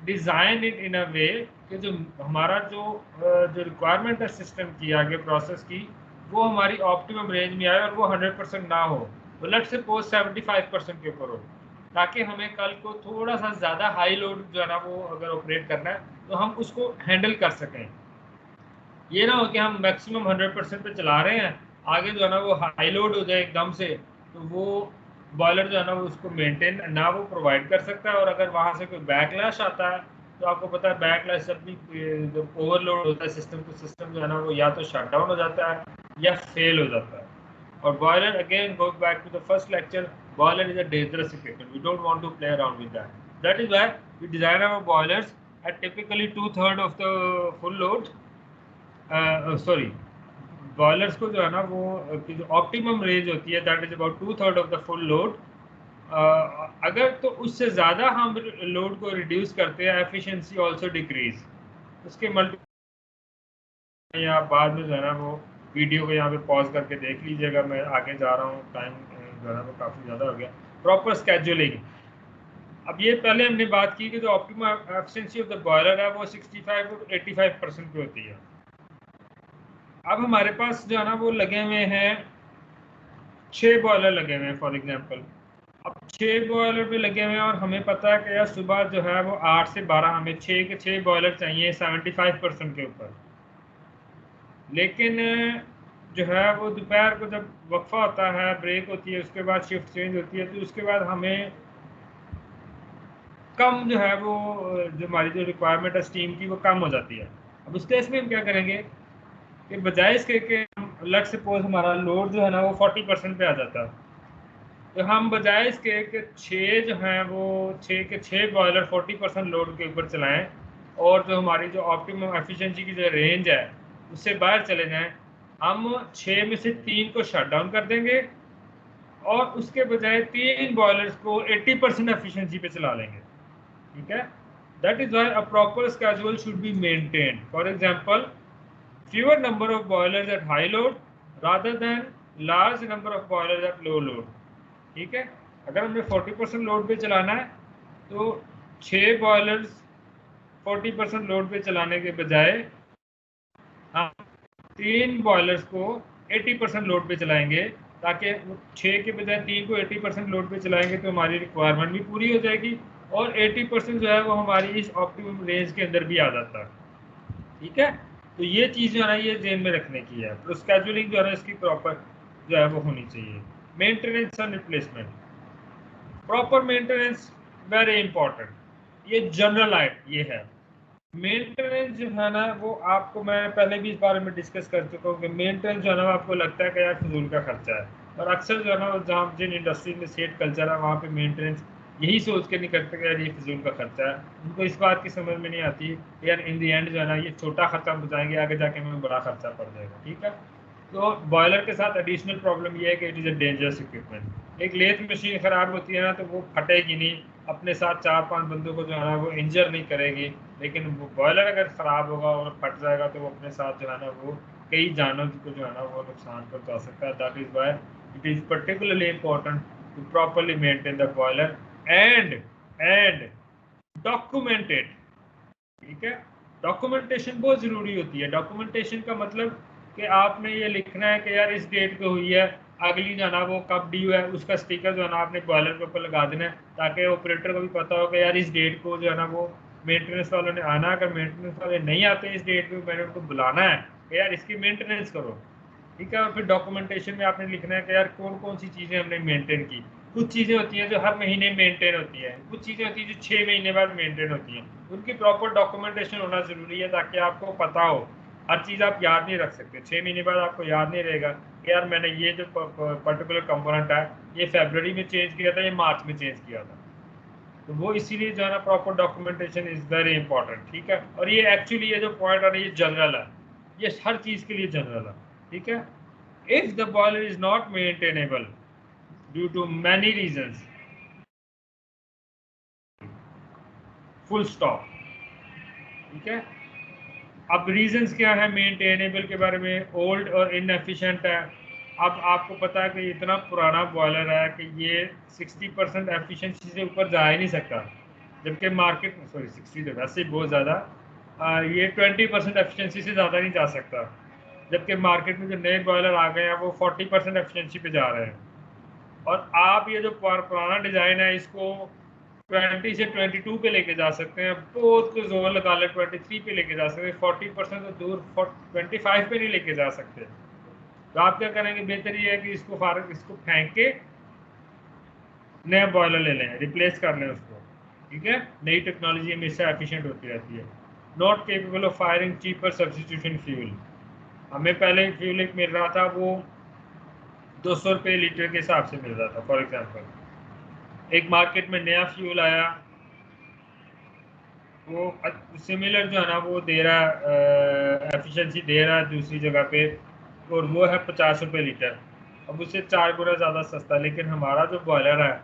design it in a way कि जो हमारा जो रिक्वायरमेंट है सिस्टम की आगे प्रोसेस की, वो हमारी ऑप्टिमम रेंज में आए और वो 100% ना हो, तो लेट्स सपोज 75% के ऊपर हो, ताकि हमें कल को थोड़ा सा ज़्यादा हाई लोड जो है ना वो अगर ऑपरेट करना है तो हम उसको हैंडल कर सकें। ये ना हो कि हम मैक्सिमम 100% पे चला रहे हैं, आगे जो है ना वो हाई लोड हो जाए एकदम से, तो वो बॉयलर जो है ना वो उसको मेंटेन ना वो प्रोवाइड कर सकता है, और अगर वहाँ से कोई बैकलैश आता है तो आपको पता है बैकलैश जब भी जब ओवरलोड होता है सिस्टम, तो सिस्टम जो है ना वो या तो शट डाउन हो जाता है या फेल हो जाता है। और boiler again goes back to the first lecture, boiler is a dangerous equipment, we don't want to play around with that. That is why we design our boilers at typically 2/3 of the full load, sorry boilers को जो है ना वो की जो ऑप्टिमम रेंज होती है that is about 2/3 of the full load. अगर तो उससे ज़्यादा हम लोड को रिड्यूस करते हैं, एफिशिएंसी आल्सो डिक्रीज। उसके मल्टी या बाद में जो है ना वो वीडियो को यहाँ पे पॉज करके देख लीजिएगा, मैं आगे जा रहा हूँ, टाइम जो है ना वो काफ़ी ज़्यादा हो गया। प्रॉपर स्केड्यूलिंग, अब ये पहले हमने बात की कि जो optimum efficiency of the boiler है वो 65 to 85% की होती है। अब हमारे पास जो है ना वो लगे हुए हैं 6 बॉयलर लगे हुए हैं फॉर एग्जांपल। अब 6 बॉयलर पे लगे हुए हैं और हमें पता है कि यार सुबह जो है वो 8 से 12 हमें 6 के 6 बॉयलर चाहिए 75% के ऊपर, लेकिन जो है वो दोपहर को जब वक्फा होता है, ब्रेक होती है, उसके बाद शिफ्ट चेंज होती है, तो उसके बाद हमें कम जो है वो जो हमारी जो रिक्वायरमेंट है स्टीम की वो कम हो जाती है। अब उस केस में हम क्या करेंगे कि बजाय इसके कि हम लेट्स सपोज हमारा लोड जो है ना वो 40% पे आ जाता है, तो हम बजाय इसके कि 6 जो हैं वो 6 के 6 बॉयलर 40% लोड के ऊपर चलाएं और जो हमारी जो ऑप्टिमम एफिशिएंसी की जो रेंज है उससे बाहर चले जाएं, हम 6 में से 3 को शट डाउन कर देंगे और उसके बजाय 3 बॉयलर्स को 80% एफिशिएंसी पे चला लेंगे। ठीक है, that is why a proper schedule should be maintained. For example, fewer number of boilers at high load rather than large number of boilers at low load। ठीक है, अगर हमने 40% लोड पे चलाना है तो 6 बॉयलर्स 40% लोड पे चलाने के बजाय हम 3 बॉयलर्स को 80% लोड पे चलाएंगे, ताकि 6 के बजाय 3 को 80% लोड पे चलाएंगे तो हमारी रिक्वायरमेंट भी पूरी हो जाएगी और 80% जो है वो हमारी इस ऑप्टिमम रेंज के अंदर भी आ जाता है। ठीक है, तो ये चीज़ जो है ना ये जेन में रखने की है। तो स्केजुअलिंग जो है ना इसकी प्रॉपर जो है वो होनी चाहिए। Maintenance and replacement, proper maintenance very important, ये जनरल ये है। मेंटेनेंस जो है ना वो आपको मैं पहले भी इस बारे में डिस्कस कर चुका हूँ कि मेंटेनेंस जो है ना आपको लगता है कि यार फिजूल का खर्चा है, और अक्सर जो है ना जहाँ जिन इंडस्ट्री में सेट कल्चर है वहाँ पे मेंटेनेंस यही सोच के नहीं करते कि यार ये फिजूल का खर्चा है। उनको इस बात की समझ में नहीं आती यार इन दी एंड जो है ना ये छोटा खर्चा बचाएंगे, आगे जाके हमें बड़ा खर्चा पड़ जाएगा। ठीक है, तो बॉयलर के साथ एडिशनल प्रॉब्लम ये है कि it is a dangerous equipment. एक लेथ मशीन ख़राब होती है ना तो वो फटेगी नहीं, अपने साथ 4-5 बंदों को जो है ना वो इंजर नहीं करेगी, लेकिन वो बॉयलर अगर ख़राब होगा और फट जाएगा तो वो अपने साथ जो है ना वो कई जानों को जो है ना वो नुकसान पहुंचा सकता है। That is why it is particularly important to properly maintain the boiler and documented. ठीक है, डॉक्यूमेंटेशन बहुत ज़रूरी होती है। डॉक्यूमेंटेशन का मतलब कि आपने ये लिखना है कि यार इस डेट पे हुई है, अगली जो है ना वो कब ड्यू है, उसका स्टिकर जो है ना आपने बॉयलर के ऊपर लगा देना है, ताकि ऑपरेटर को भी पता हो कि यार इस डेट को जो है ना वो मेंटेनेंस वालों ने आना। अगर मेंटेनेंस वाले नहीं आते इस डेट पे, मैंने उनको बुलाना है कि यार इसकी मेंटेनेंस करो। ठीक है, और फिर डॉक्यूमेंटेशन में आपने लिखना है कि यार कौन कौन सी चीज़ें हमने मेंटेन की। कुछ चीज़ें होती हैं जो हर महीने मेंटेन होती हैं, कुछ चीज़ें होती हैं जो 6 महीने बाद मेंटेन होती हैं, उनकी प्रॉपर डॉक्यूमेंटेशन होना ज़रूरी है ताकि आपको पता हो। हर चीज़ आप याद नहीं रख सकते, 6 महीने बाद आपको याद नहीं रहेगा कि यार मैंने ये जो पर्टिकुलर कंपोनेंट है ये फरवरी में चेंज किया था, ये मार्च में चेंज किया था। तो वो इसीलिए जो है ना proper documentation is very important. ठीक है, और ये एक्चुअली ये जो पॉइंट है ये जनरल है, ये हर चीज़ के लिए जनरल है। ठीक है, if the boiler is not maintainable due to many reasons, full stop। ठीक है, अब रीजंस क्या है मेंटेनेबल के बारे में? ओल्ड और इनएफिशिएंट है। अब आपको पता है कि इतना पुराना बॉयलर है कि ये 60% एफिशिएंसी से ऊपर जा ही नहीं सकता, जबकि मार्केट में 60 तो वैसे ही बहुत ज़्यादा, ये 20% एफिशिएंसी से ज़्यादा नहीं जा सकता, जबकि मार्केट में जो नए बॉयलर आ गए हैं वो 40% एफिशिएंसी पे जा रहे हैं। और आप ये जो पुराना डिज़ाइन है इसको 20 से 22 पे लेके जा सकते हैं, बहुत कुछ जोर लगा ले 23 पे लेके जा सकते हैं, 40% तो दूर 25 पे नहीं लेके जा सकते। तो आप क्या करेंगे, बेहतर ये है कि इसको फेंक के नया बॉयलर ले लें, रिप्लेस कर लें उसको। ठीक है, नई टेक्नोलॉजी हमेशा एफिशिएंट होती रहती है। Not capable of firing cheaper substitution fuel. हमें पहले फ्यूल एक मिल रहा था वो 200 रुपये लीटर के हिसाब से मिल रहा था। फॉर एग्जाम्पल एक मार्केट में नया फ्यूल आया, वो सिमिलर जो है ना वो दे रहा है, एफिशिएंसी दे रहा है दूसरी जगह पे, और वो है 50 रुपये लीटर। अब उससे 4 गुना ज़्यादा सस्ता, लेकिन हमारा जो बॉयलर है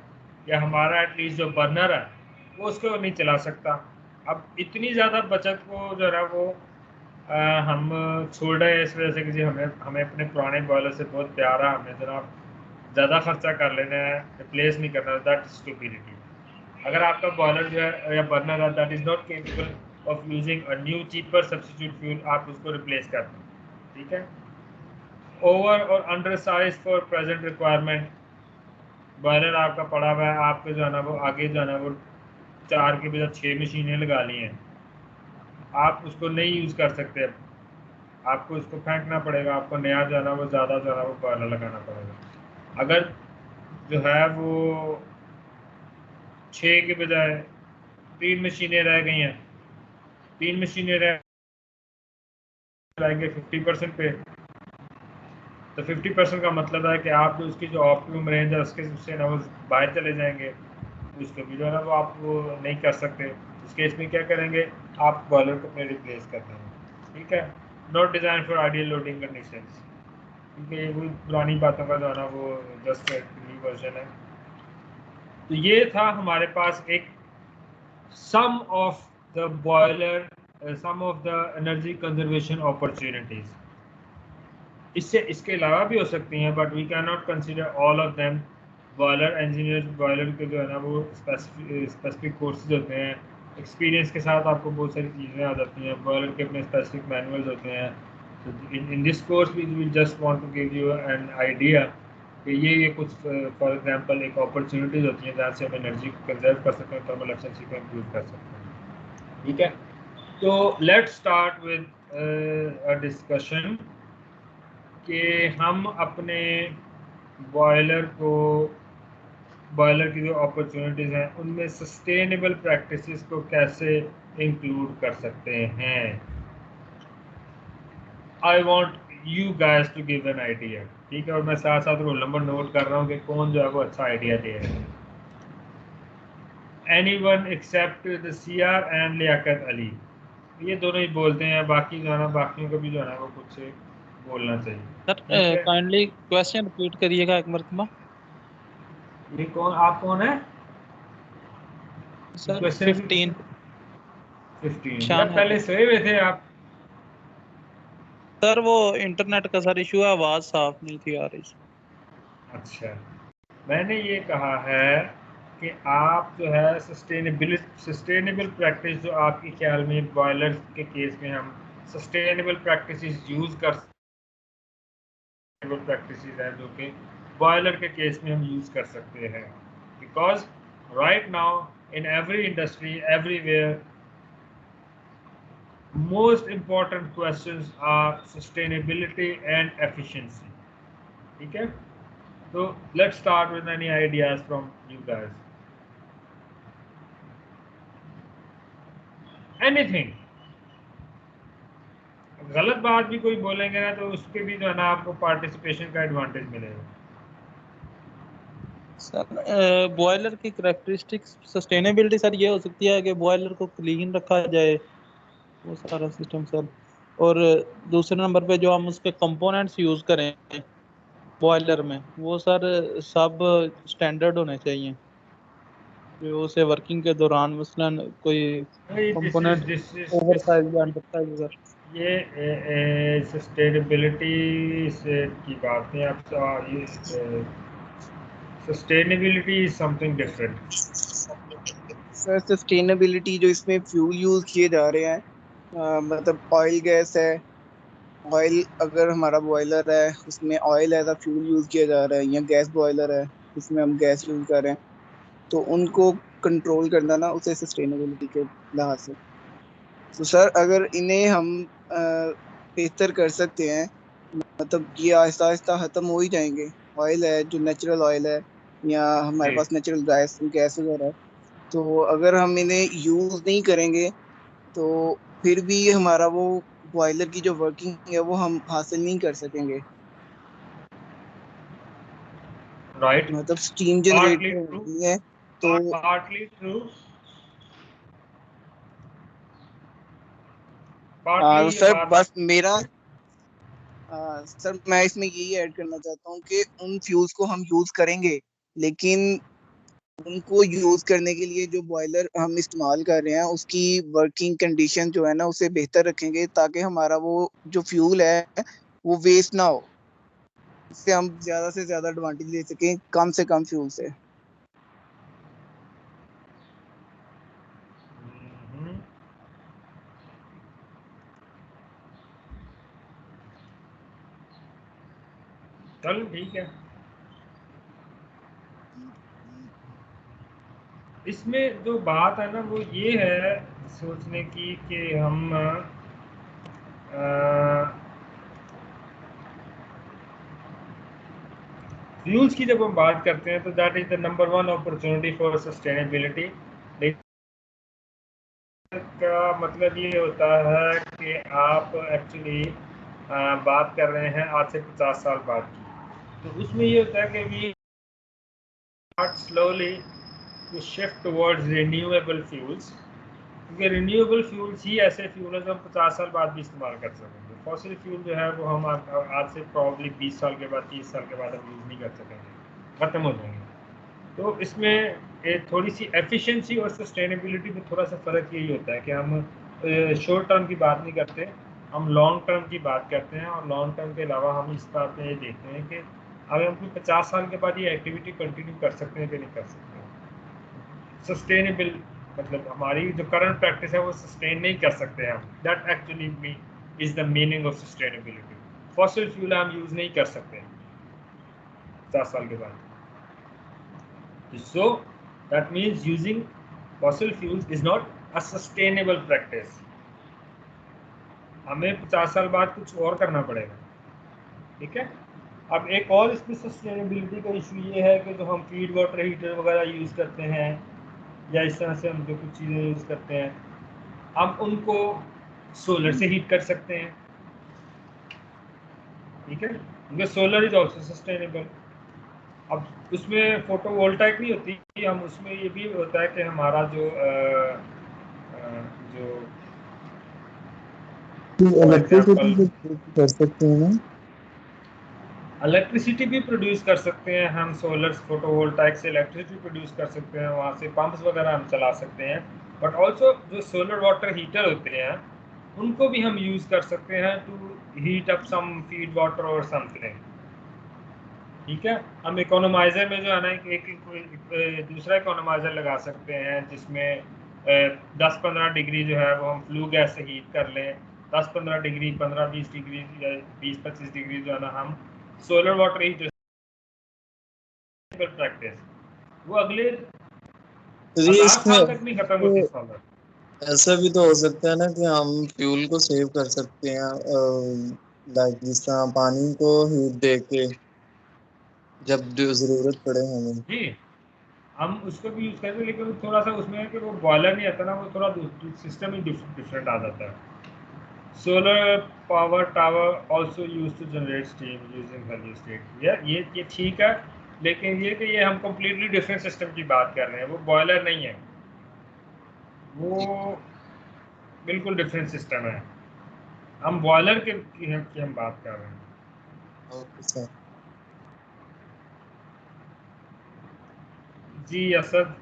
या हमारा एटलीस्ट जो बर्नर है वो उसको नहीं चला सकता। अब इतनी ज़्यादा बचत को जो है वो हम छोड़ रहे हैं इस वजह से कि जी हमें हमें अपने पुराने बॉयलर से बहुत प्यार है, हमें जनाब ज़्यादा खर्चा कर लेना है, रिप्लेस नहीं करना। That stupidity. अगर आपका बॉयलर जो है या बर्नर है that is not capable of using a new cheaper substitute fuel, आप उसको रिप्लेस कर दें। ठीक है, ओवर और under size for present requirement. Boiler आपका पड़ा हुआ है, आपके जो है ना वो आगे जो है ना वो 4 के बजाय 6 मशीनें लगा ली हैं, आप उसको नहीं यूज़ कर सकते। आपको उसको फेंकना पड़ेगा, आपको नया जो है ना वो ज़्यादा जो है ना वो बॉयलर लगाना पड़ेगा। अगर जो है वो 6 के बजाय 3 मशीनें रह गई हैं, 3 मशीनें रह जाएंगे 50% पे, तो 50% का मतलब है कि आप जो उसकी जो ऑप्टिमम रेंज है उसके उससे ना वो बाहर चले जाएंगे, उसको भी जो है ना वो आप वो नहीं कर सकते। इस केस में क्या करेंगे, आप बॉयलर को अपने रिप्लेस कर देंगे। ठीक है, not design for ideal loading conditions, क्योंकि वो पुरानी बातों का जो है ना वो जस्ट न्यू वर्जन है। तो ये था हमारे पास एक some of the boiler, some of the energy conservation opportunities. इससे इसके अलावा भी हो सकती हैं, but we can not consider all of them. Boiler engineer, boiler के जो है ना वो स्पेसिफिक कोर्सेज होते हैं, एक्सपीरियंस के साथ आपको बहुत सारी चीज़ें आ जाती हैं, बॉयलर के अपने स्पेसिफिक मैनुअल्स होते हैं। तो in this course we just want to give you an idea कि ये कुछ फॉर एग्जांपल एक अपॉर्चुनिटीज होती हैं जहाँ से हम एनर्जी को कंजर्व कर सकते हैं, थर्मल एफिशिएंसी को इम्प्रूव कर सकते हैं। ठीक है, तो let's start with a discussion कि हम अपने बॉयलर को, बॉयलर की जो अपॉर्चुनिटीज़ हैं उनमें सस्टेनेबल प्रैक्टिसेस को कैसे इंक्लूड कर सकते हैं। I want you guys to give an idea. ठीक है, और मैं साथ साथ रोल नंबर नोट कर रहा हूँ कि कौन जो है वो अच्छा आइडिया दे रहा है। Anyone except the CR and Liyaqat Ali, ये दोनों ही बोलते हैं, बाकी जो है ना बाकियों को भी जो है ना वो कुछ बोलना चाहिए। सर ठीक है, काइंडली क्वेश्चन रिपीट करिएगा एक मरतबा। ये कौन, आप कौन है? सर क्वेश्चन 15 15 यार, शान है। पहले सोए हुए थे आप? सर वो इंटरनेट का सर इशू है, आवाज साफ नहीं थी आ रही। अच्छा, मैंने ये कहा है कि आप जो है सस्टेनेबल प्रैक्टिस जो आपके ख्याल में बॉयलर के केस में हम सस्टेनेबल प्रैक्टिसेस यूज़ कर, प्रैक्टिसेस हैं जो कि बॉयलर के केस में हम यूज़ कर सकते हैं। Because right now in every industry everywhere most important questions are sustainability and efficiency. ठीक है, so let's start with any ideas from you guys. Anything, गलत बात भी कोई बोलेंगे ना तो उसके भी जो है ना आपको पार्टिसिपेशन का एडवांटेज मिलेगा। सर बॉयलर की करैक्टरिस्टिक्स सस्टेनेबिलिटी सर ये हो सकती है कि बॉयलर को क्लीन रखा जाए, वो सारा सिस्टम सर। और दूसरे नंबर पे जो हम उसके कंपोनेंट्स यूज करें बॉयलर में, वो सर सब स्टैंडर्ड होने चाहिए, जो उसे वर्किंग के दौरान मसलन कोई कंपोनेंट ओवर साइज या अंडर साइज सर। ये सस्टेनेबिलिटी से की बात नहीं, आप ये sustainability is something different. Sir sustainability जो इसमें फ्यूल यूज किए जा रहे हैं, मतलब ऑयल गैस है। ऑयल अगर हमारा बॉयलर है उसमें oil as a fuel use किया जा रहा है, या गैस बॉयलर है उसमें हम गैस यूज कर रहे हैं, तो उनको कंट्रोल करना ना उसे सस्टेनेबिलिटी के लिहाज से। तो सर अगर इन्हें हम बेहतर कर सकते हैं, मतलब ये आहिस्ता आहिस्ता खत्म हो ही जाएंगे। ऑयल है जो नेचुरल ऑयल है, या हमारे जी, पास नेचुरल गैस गैस वगैरह है, तो अगर हम इन्हें यूज नहीं करेंगे तो फिर भी हमारा वो बॉयलर की जो वर्किंग है वो हम हासिल नहीं कर सकेंगे। राइट, मतलब स्टीम पार्टली जनरेटर ट्रू, होती है तो। पार्टली ट्रू, हाँ पार्टली तो ये सर बात बस मेरा, सर मैं इसमें यही ऐड करना चाहता हूँ कि उन फ्यूल्स को हम यूज करेंगे, लेकिन उनको यूज करने के लिए जो बॉयलर हम इस्तेमाल कर रहे हैं उसकी वर्किंग कंडीशन जो है ना उसे बेहतर रखेंगे, ताकि हमारा वो जो फ्यूल है वो वेस्ट ना हो, इससे हम ज्यादा से ज्यादा एडवांटेज ले सकें कम से कम फ्यूल से। हम्म, चलो ठीक है। इसमें जो बात है ना वो ये है सोचने की कि हम फ्यूल्स की जब हम बात करते हैं तो that is the number one opportunity for sustainability. का मतलब ये होता है कि आप एक्चुअली बात कर रहे हैं आज से 50 साल बाद की, तो उसमें ये होता है कि we start slowly to shift towards renewable fuels, क्योंकि रिन्यूएबल फ्यूल्स ही ऐसे फ्यूल है जो हम 50 साल बाद भी इस्तेमाल कर सकेंगे। फॉसिल फ्यूल जो है वो हम आज से प्रॉब्ली 20 साल के बाद 30 साल के बाद हम यूज़ नहीं कर सकेंगे, ख़त्म हो जाएंगे। तो इसमें थोड़ी सी एफिशिएंसी और सस्टेनेबिलिटी में थोड़ा सा फ़र्क यही होता है कि हम शॉर्ट टर्म की बात नहीं करते, हम लॉन्ग टर्म की बात करते हैं। और लॉन्ग टर्म के अलावा हम इस बात में ये देखते हैं कि अगर हम कोई 50 साल के बाद ये एक्टिविटी कंटिन्यू कर सकते हैं कि नहीं कर सकते। सस्टेनेबल मतलब हमारी जो करंट प्रैक्टिस है वो सस्टेन नहीं कर सकते हैं हम, that actually is the meaning of sustainability. Fossil fuel हम यूज़ नहीं कर सकते 50 साल के बाद। So that means using fossil fuels is not a sustainable practice. हमें 50 साल बाद कुछ और करना पड़ेगा, ठीक है। अब एक और इसमें सस्टेनेबिलिटी का इशू ये है कि जो हम फीड वाटर हीटर वगैरह यूज़ करते हैं या इस तरह से हम जो कुछ चीज़ें यूज़ करते हैं, हम उनको सोलर से हीट कर सकते हैं, ठीक है, क्योंकि सोलर इज ऑल्सो सस्टेनेबल। अब उसमें फोटोवोल्टाइक नहीं होती, हम उसमें ये भी होता है कि हमारा जो इलेक्ट्रिसिटी कर सकते हैं ना, इलेक्ट्रिसिटी भी प्रोड्यूस कर सकते हैं हम। सोलर फोटोवोल्टाइक से इलेक्ट्रिसिटी प्रोड्यूस कर सकते हैं, वहाँ से पंप्स वगैरह हम चला सकते हैं। बट ऑल्सो जो सोलर वाटर हीटर होते हैं उनको भी हम यूज़ कर सकते हैं to heat up some feed water और समथिंग, ठीक है। हम इकोनोमाइज़र में जो है ना एक दूसरा इकोनोमाइज़र लगा सकते हैं जिसमें 10-15 डिग्री जो है वो हम फ्लू गैस से हीट कर लें, 10-15 डिग्री 15-20 डिग्री या 20-25 डिग्री जो है ना हम सोलर वाटर हीटर प्रैक्टिस वो अगले 1000 साल तक नहीं खत्म होती सोलर। ऐसा भी तो हो सकता है ना कि हम फ्यूल को सेव कर सकते हैं, लाइक जिस तरह पानी को हीट दे के जब जरूरत पड़े हमें। जी हम उसको भी यूज़ करते हैं, लेकिन थोड़ा सा उसमें है कि वो बॉयलर नहीं आता ना, वो थोड़ा सिस्टम ही डिफरेंट आ जाता है। Solar power tower also use to generate steam using heliostat, ये ठीक है, लेकिन ये कि ये हम कम्प्लीटली डिफरेंट सिस्टम की बात कर रहे हैं, वो बॉयलर नहीं है, वो बिल्कुल डिफरेंट सिस्टम है। हम बॉयलर की हम बात कर रहे हैं। Okay sir. जी Asad.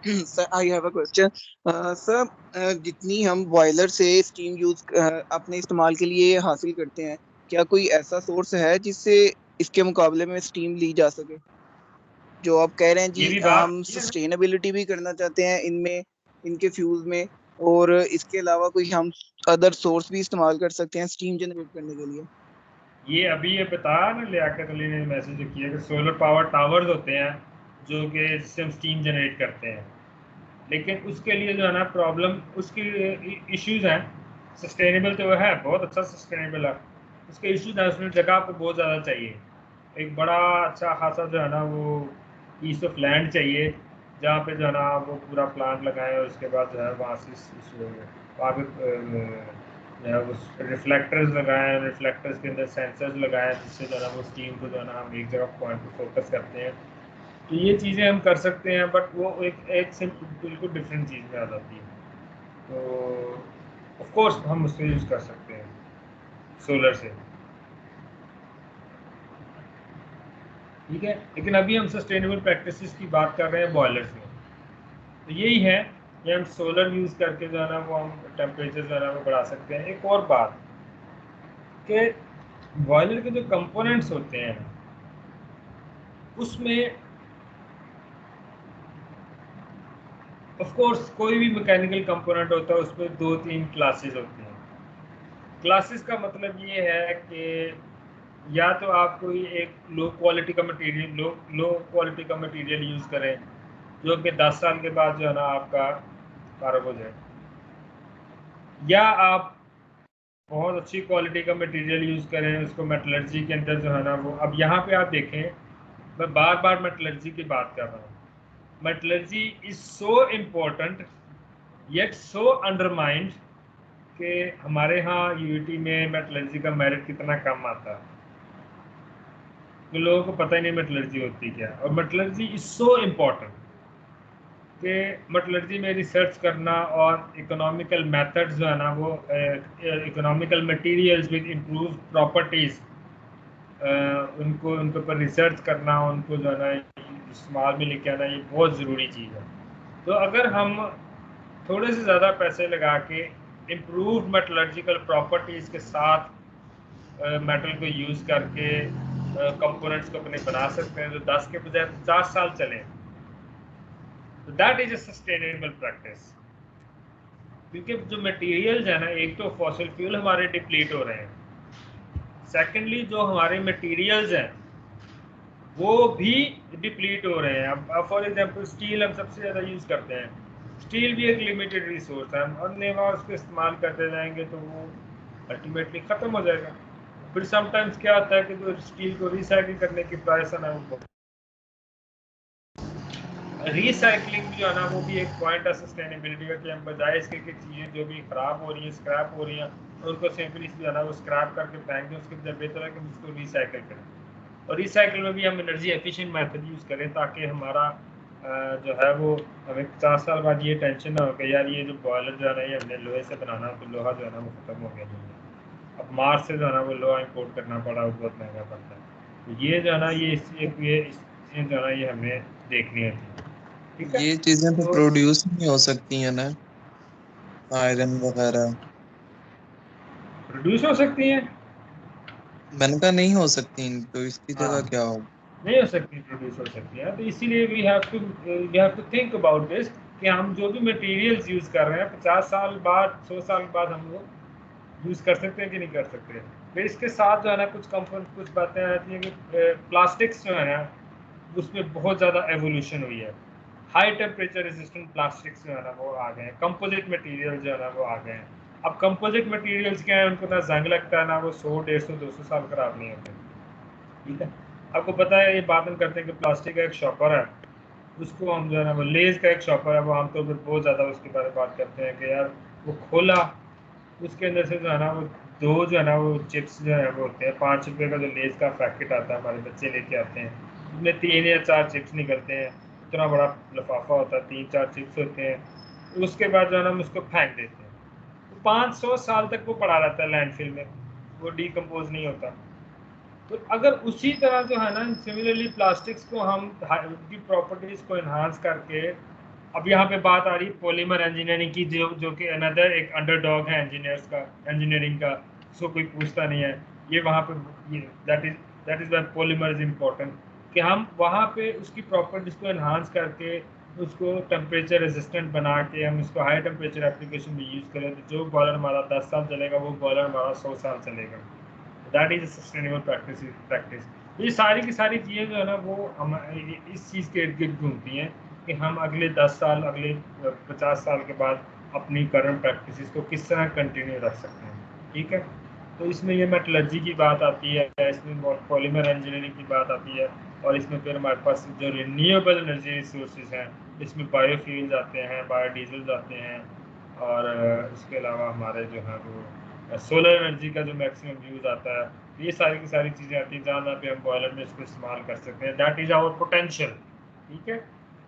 Sir I have a question. Sir जितनी हम बॉयलर से स्टीम यूज अपने इस्तेमाल के लिए हासिल करते हैं, क्या कोई ऐसा सोर्स है जिससे इसके मुकाबले में स्टीम ली जा सके? जो आप कह रहे हैं ये जी, भी बात हम सस्टेनेबिलिटी भी करना चाहते हैं इनमें, इनके फ्यूल्स में, और इसके अलावा कोई हम अदर सोर्स भी इस्तेमाल कर सकते हैं स्टीम जनरेट करने के लिए। ये अभी ये बताया ना लियाकत अली ने मैसेज किया कि सोलर पावर टावर्स होते हैं जो कि जिससे हम स्टीम जनरेट करते हैं, लेकिन उसके लिए जो है ना प्रॉब्लम उसकी इश्यूज हैं। सस्टेनेबल तो वो है, बहुत अच्छा सस्टेनेबल है, उसके इश्यूज हैं, उसमें जगह आपको बहुत ज़्यादा चाहिए, एक बड़ा अच्छा खासा जो है ना वो पीस ऑफ लैंड चाहिए जहाँ पे जो है ना वो पूरा प्लांट लगाएं, और उसके बाद जो है वहाँ से वहाँ पे जो है वो रिफ्लेक्टर्स लगाएं, रिफ्लेक्टर्स के अंदर सेंसर्स लगाएं जिससे जो है ना वो स्टीम को जो है ना हम एक जगह पॉइंट पर फोकस करते हैं। तो ये चीज़ें हम कर सकते हैं, बट वो एक से बिल्कुल डिफरेंट चीज़ में आ जाती है। तो ऑफ कोर्स हम उससे यूज़ कर सकते हैं सोलर से, ठीक है, लेकिन अभी हम सस्टेनेबल प्रैक्टिसेस की बात कर रहे हैं बॉयलर्स में। तो यही है कि हम सोलर यूज़ करके जो है ना वो हम टेम्परेचर जो है ना वो बढ़ा सकते हैं। एक और बात कि बॉयलर के जो कंपोनेंट्स होते हैं उसमें ऑफ कोर्स कोई भी मैकेनिकल कंपोनेंट होता है उसमें 2-3 क्लासेस होती हैं। क्लासेस का मतलब ये है कि या तो आप कोई एक लो क्वालिटी का मटेरियल यूज़ करें जो कि 10 साल के बाद जो है ना आपका खराब हो जाए, या आप बहुत अच्छी क्वालिटी का मटेरियल यूज़ करें, उसको मेटलर्जी के अंदर जो है ना वो, अब यहाँ पे आप देखें मैं बार बार मेटलर्जी की बात कर रहा हूँ, metallurgy is so important yet so undermined कि हमारे यहाँ यूटी में मेटलर्जी का मेरिट कितना कम आता है, तो लोगों को पता ही नहीं मेटलर्जी होती क्या। और मेटलर्जी इज सो इम्पोर्टेंट कि मेटलर्जी में रिसर्च करना और इकोनॉमिकल मेथड्स जो है ना वो economical materials with improve properties उनको उनके ऊपर रिसर्च करना, उनको जो है ना इस्तेमाल में लेके आना, ये बहुत ज़रूरी चीज़ है। तो अगर हम थोड़े से ज़्यादा पैसे लगा के इम्प्रूव मेटलर्जिकल प्रॉपर्टीज़ के साथ मेटल को यूज़ करके कंपोनेंट्स को अपने बना सकते हैं जो 10 के बजाय 50 साल चलें, तो that is a sustainable practice. क्योंकि जो मटेरियल्स है ना, एक तो फॉसिल फ्यूल हमारे डिप्लीट हो रहे हैं, सेकेंडली जो हमारे मटेरियल्स हैं वो भी डिप्लीट हो रहे हैं। अब फॉर एग्जांपल स्टील हम सबसे ज़्यादा यूज़ करते हैं, स्टील भी एक लिमिटेड रिसोर्स है, हम अन्यथा उसको इस्तेमाल करते जाएंगे तो वो अल्टीमेटली ख़त्म हो जाएगा। फिर समटाइम्स क्या होता है कि जो स्टील को रिसाइकिल करने की प्राइस है ना, वो रिसाइकलिंग जो है ना वो भी एक पॉइंट है सस्टेनेबिलिटी का, कि हम बजाय इसके कि चीज़ें जो भी ख़राब हो रही हैं, स्क्रैप हो रही हैं, उनको सिंपली जो है ना वो स्क्रैप करके फेंक दें, उसके बजाय बेहतर है कि हम उसको रिसाइकिल करें। और रिसाइकिल में भी हम एनर्जी एफिशिएंट मेथड यूज़ करें ताकि हमारा जो है वो हमें 50 साल बाद ये टेंशन ना हो कि यार ये जो बॉयलर जो है ना ये हमने लोहे से बनाना, तो लोहा जो है ना वो ख़त्म हो गया, अब मार्च से जो है ना वो लोहा इंपोर्ट करना पड़ा, वो बहुत महंगा पड़ता है। तो ये जो है ना ये चीज़ें जो है ना ये हमें देखनी होती है। ठीक है, ये चीजें तो प्रोड्यूस नहीं हो सकती हैं ना, आयरन वगैरह। प्रोड्यूस हो सकती हैं, मैंने कहा नहीं हो सकती, तो इसकी हाँ जगह क्या हो? नहीं हो सकती, प्रोड्यूस हो सकती है। तो इसीलिए we have to think about this कि हम जो भी मटेरियल्स यूज़ कर रहे हैं 50 साल बाद 100 साल बाद हम वो यूज़ कर सकते हैं कि नहीं कर सकते। फिर इसके साथ जो है ना कुछ बातें आती हैं कि प्लास्टिक्स जो है ना उसमें बहुत ज़्यादा एवोल्यूशन हुई है, हाई टेम्परेचर रेजिस्टेंट प्लास्टिक्स जो है ना वो आ गए हैं, कंपोजिट मटेरियल जो है ना वो आ गए हैं। अब कंपोजिट मटेरियल्स क्या है, उनको ना जंग लगता है ना वो 100, 150, 200 साल खराब नहीं होते। ठीक है, आपको पता है ये बात हम करते हैं कि प्लास्टिक का एक शॉपर है, उसको हम जो है ना वो लेज का एक शॉपर है, वो आमतौर पर बहुत ज़्यादा उसके बारे में बात करते हैं कि यार वो खोला, उसके अंदर से जो है ना वो दो जो है ना वो चिप्स जो है वो होते हैं, 5 रुपये का जो लेज का पैकेट आता है, हमारे बच्चे लेके आते हैं, उसमें 3 या 4 चिप्स निकलते हैं, इतना बड़ा लिफाफा होता है, 3-4 चिप्स होते हैं। तो उसके बाद जो है ना हम उसको फेंक देते हैं, तो 500 साल तक वो पड़ा रहता है लैंडफिल में, वो डिकम्पोज नहीं होता। तो अगर उसी तरह जो है ना सिमिलरली प्लास्टिक्स को हम उनकी प्रॉपर्टीज़ को इन्हांस करके, अब यहाँ पे बात आ रही है पॉलीमर इंजीनियरिंग की, जो कि अनदर एक अंडरडॉग है इंजीनियर्स का, इंजीनियरिंग का, उसको कोई पूछता नहीं है। ये वहाँ पे ये that is Y polymer is important, कि हम वहाँ पे उसकी प्रॉपर्टीज़ को इन्हांस करके उसको टेम्परेचर रेजिस्टेंट बना के हम इसको हाई टेम्परेचर एप्लीकेशन में यूज़ करें, तो जो बॉयलर हमारा 10 साल चलेगा वो बॉयलर हमारा 100 साल चलेगा। That is sustainable practice. ये सारी की सारी चीज़ें जो है ना वो हम इस चीज़ के इर्द गिर्द घूमती हैं कि हम अगले 10 साल, अगले 50 साल के बाद अपनी करंट प्रैक्टिस को किस तरह कंटिन्यू रख सकते हैं। ठीक है, तो इसमें ये मेटलर्जी की बात आती है, इसमें पॉलीमर इंजीनियरिंग की बात आती है, और इसमें फिर हमारे पास जो रिन्यूएबल एनर्जी रिसोर्सेज हैं, इसमें बायोफ्यूल्स आते हैं, बायोडीजल्स आते हैं, और इसके अलावा हमारे जो है वो सोलर एनर्जी का जो मैक्सिमम यूज़ आता है। ये सारी की सारी चीज़ें आती हैं जहाँ पे हम बॉयलर में इसको इस्तेमाल कर सकते हैं, दैट इज़ आवर पोटेंशियल। ठीक है,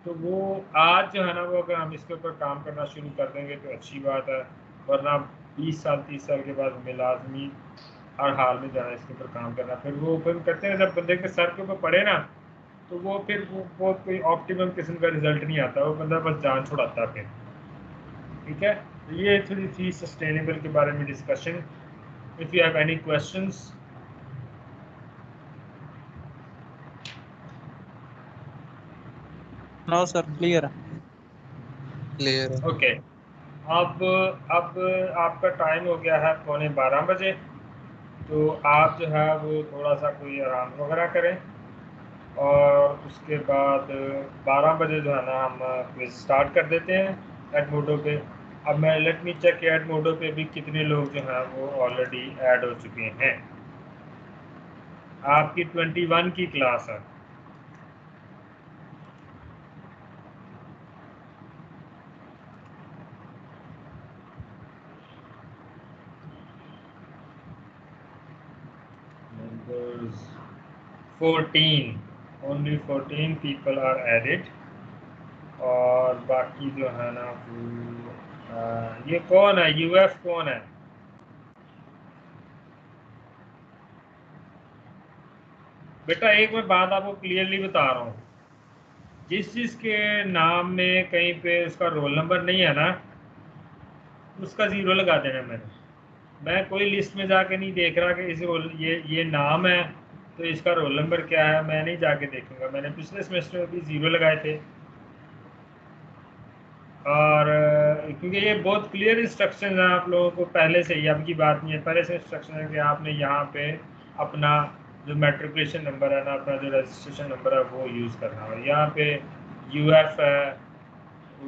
तो वो आज जो है ना वो अगर हम इसके ऊपर काम करना शुरू कर देंगे तो अच्छी बात है, वरना 20 साल 30 साल के बाद हमें लाजमी हर हाल में जाना इसके ऊपर काम करना। फिर वो ओपन करते हैं जब बंदे के सर के ऊपर पड़े ना, तो वो फिर वो कोई ऑप्टिमम किस्म का रिजल्ट नहीं आता, वो बंदा बस जान छुड़ाता है फिर। ठीक है, तो ये थोड़ी थी सस्टेनेबल के बारे में discussion. If you have any questions. No sir, clear है। क्लियर है। ओके, अब आपका टाइम हो गया है 11:15 बजे, तो आप जो है वो थोड़ा सा कोई आराम वगैरह करें, और उसके बाद 12 बजे जो है ना हम क्विज स्टार्ट कर देते हैं एडमोडो पे। अब मैं लेट मी चेक एडमोडो पे भी कितने लोग जो हैं वो ऑलरेडी ऐड हो चुके हैं। आपकी 21 की क्लास है। 14 ओनली 14 पीपल आर एडिड। और बाकी जो है ना ये कौन है, यूएफ कौन है? बेटा एक मैं बात आपको क्लियरली बता रहा हूँ, जिसके नाम में कहीं पे उसका रोल नंबर नहीं है ना, उसका 0 लगा देना। मैं कोई लिस्ट में जाके नहीं देख रहा कि इस रोल ये नाम है तो इसका रोल नंबर क्या है, मैं नहीं जाके देखूंगा। मैंने पिछले सेमेस्टर में भी 0 लगाए थे। और क्योंकि ये बहुत क्लियर इंस्ट्रक्शन है आप लोगों को पहले से ही, अब की बात नहीं है, पहले से इंस्ट्रक्शन है कि आपने यहाँ पे अपना जो मैट्रिकुलेशन नंबर है ना, अपना जो रजिस्ट्रेशन नंबर है वो यूज़ करना है। यहाँ पे यूएफ है,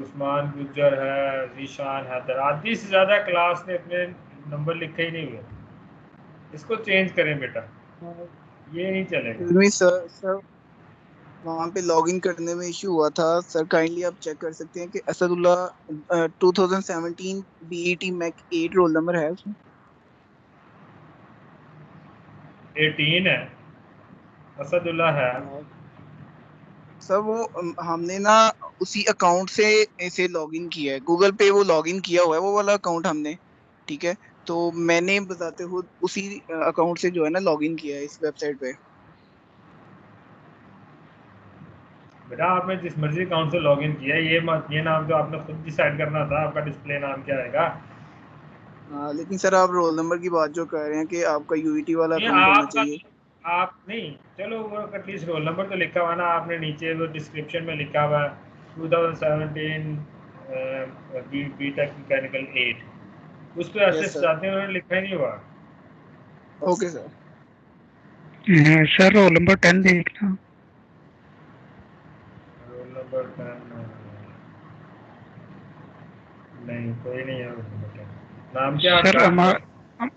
उस्मान गुज्जर है, जीशान हैदर, आधी से ज़्यादा क्लास ने अपने नंबर लिखे ही नहीं हुए। इसको चेंज करें बेटा, ये नहीं चलेगा। सर वहाँ पे लॉगिन करने में इश्यू हुआ था सर, काइंडली आप चेक कर सकते हैं कि Asadullah 2017 BET mech 8 roll number है उसमें। 18 है, असदुल्ला है। सर वो हमने ना उसी अकाउंट से इसे लॉगिन किया है, गूगल पे वो लॉगिन किया हुआ है वो वाला अकाउंट हमने, ठीक है। तो मैंने बताते हुए उसी अकाउंट से जो है ना लॉगिन किया है इस वेबसाइट पे। बेटा आपने जिस मर्जी अकाउंट से लॉगिन किया है, ये नाम तो आपने खुद डिसाइड करना था, आपका डिस्प्ले नाम क्या आएगा। लेकिन सर आप रोल नंबर की बात जो कर रहे हैं कि आपका यूईटी वाला नहीं अकाउंट होना आपका, चाहिए। आप नहीं, चलो वो एटलीस्ट रोल नंबर तो लिखा हुआ ना आपने, नीचे वो डिस्क्रिप्शन में लिखा हुआ 2017 बीटेक मैकेनिकल 8, उस पर ऐसे यस सर। जाते हैं, उन्होंने लिखा ही नहीं हुआ। Okay sir. Sir roll number 10 देखना। रोल नंबर 10 नहीं, कोई नहीं है रोल नंबर 10। नाम क्या सर आपका?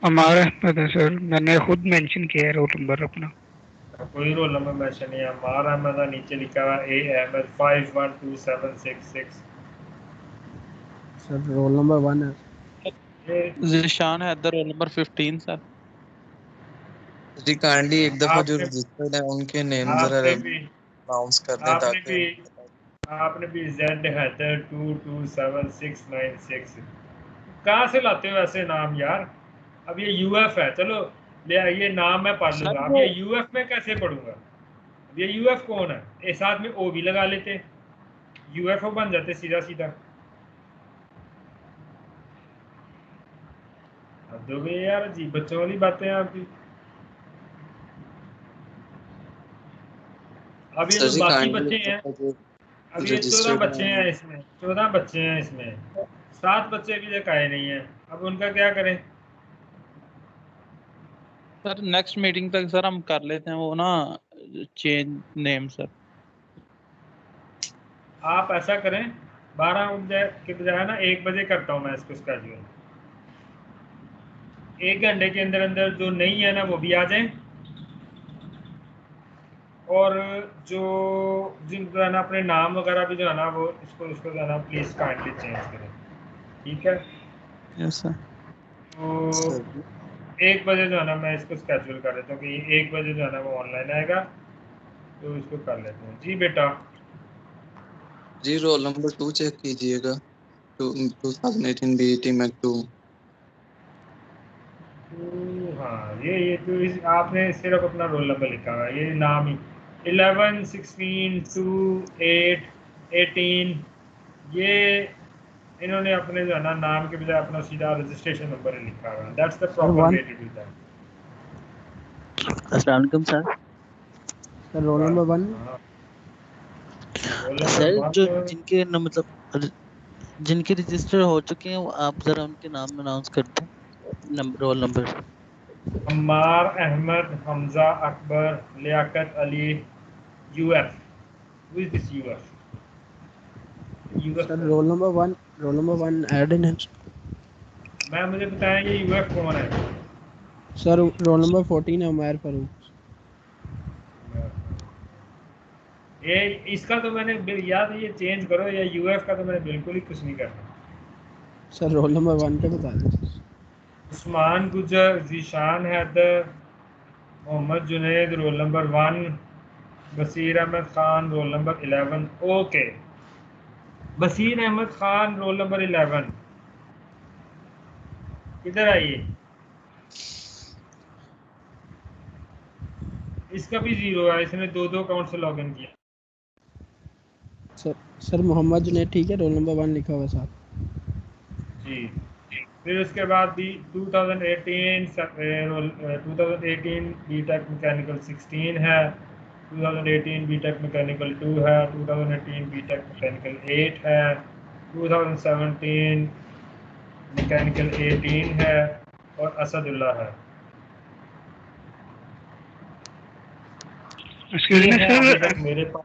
हमारा अहमद है सर, मैंने खुद मेंशन किया है रोल नंबर अपना। कोई रोल नंबर मेंशन नहीं है। अमार अहमद है, नीचे लिखा हुआ A Ahmad 512766। Sir roll number 1 है। ये Zeeshan Haider roll number 15 sir. जी काइंडली एक दफा जो आपने रजिस्टर्ड है उनके नेम जरा आपने भी अनाउंस कर दें आपने ताकि भी आपने भी जेड हैदर 227696। कहाँ से लाते हो ऐसे नाम यार? अब ये यूएफ है, चलो ये नाम मैं पढ़ सर लूंगा, अब वो ये यूएफ में कैसे पढ़ूंगा? अब ये यूएफ कौन है? एक साथ में ओ भी लगा लेते, यूएफओ बन जाते सीधा सीधा। अब दो गए यार, अजीब बच्चों वाली बातें हैं आपकी। अब ये सर जो जी बाकी काइंडली बच्चे एक हैं, दफा जो अब ये 14 रजिस्टर्ड बच्चे हैं इसमें, 14 बच्चे हैं इसमें, 7 बच्चे अभी तक आए नहीं हैं। अब उनका क्या करें? सर नेक्स्ट मीटिंग तक सर हम कर लेते हैं वो ना चेंज नेम सर। आप ऐसा करें, 12 बजे के बजाय ना 1 बजे करता हूँ मैं इसको स्केड्यूल। 1 घंटे के अंदर अंदर जो नहीं है ना वो भी आ जाएं, और जो जिनको है ना अपने नाम वगैरह भी जो है ना वो इसको जो है ना प्लीज़ काइंडली चेंज करें, ठीक है? Yes sir. तो 1 बजे जो है ना मैं इसको स्केड्यूल कर देता हूँ कि 1 बजे जो है ना वो ऑनलाइन आएगा, तो इसको कर लेते हैं। जी बेटा। जी रोल नंबर 2 चेक कीजिएगा, 2018 बीईटी मैक 2। हाँ ये तो आपने सिर्फ अपना रोल नंबर लिखा हुआ है, ये नाम ही 11 16 2 8 18, ये इन्होंने अपने जो है ना नाम के बजाय अपना सीधा रजिस्ट्रेशन नंबर लिखा हुआ है। That's the proper way to do that. अस्सलाम वालेकुम sir. Sir roll number 1। Roll number sir जो 1 जिनके मतलब जिनके रजिस्टर हो चुके हैं वो आप जरा उनके नाम अनाउंस कर दें, number roll number. Ammar Ahmad, Hamza Akbar, Liyaqat Ali, UF. Who is this UF? Sir roll number 1 add in है। मैं मुझे बताएं ये यूएफ कौन है? सर रोल नंबर 14 है उमैर फारूक। ये इसका तो मैंने याद है, ये चेंज करो, या यूएफ का तो मैंने बिल्कुल ही कुछ नहीं करना। सर रोल नंबर 1 पे बता दें। Usman Gujar, Zeeshan Haider, Mohammad Junaid roll number 1, Basir Ahmad Khan roll number 11। Okay, Basir Ahmad Khan roll number 11, इधर आइए। इसका भी 0 है, इसने 2 अकाउंट से लॉगिन किया। सर मोहम्मद जुनैद ठीक है, रोल नंबर 1 लिखा हुआ है साथ। जी, फिर उसके बाद भी 2018 बीटेक मैकेनिकल 16 है, 2018 बीटेक मैकेनिकल 2 है, 2018 बीटेक मैकेनिकल 8 है, 2017 मैकेनिकल 18 है और असदुल्ला है। एक्सक्यूज ये मी है अभी सर, तक मेरे पास।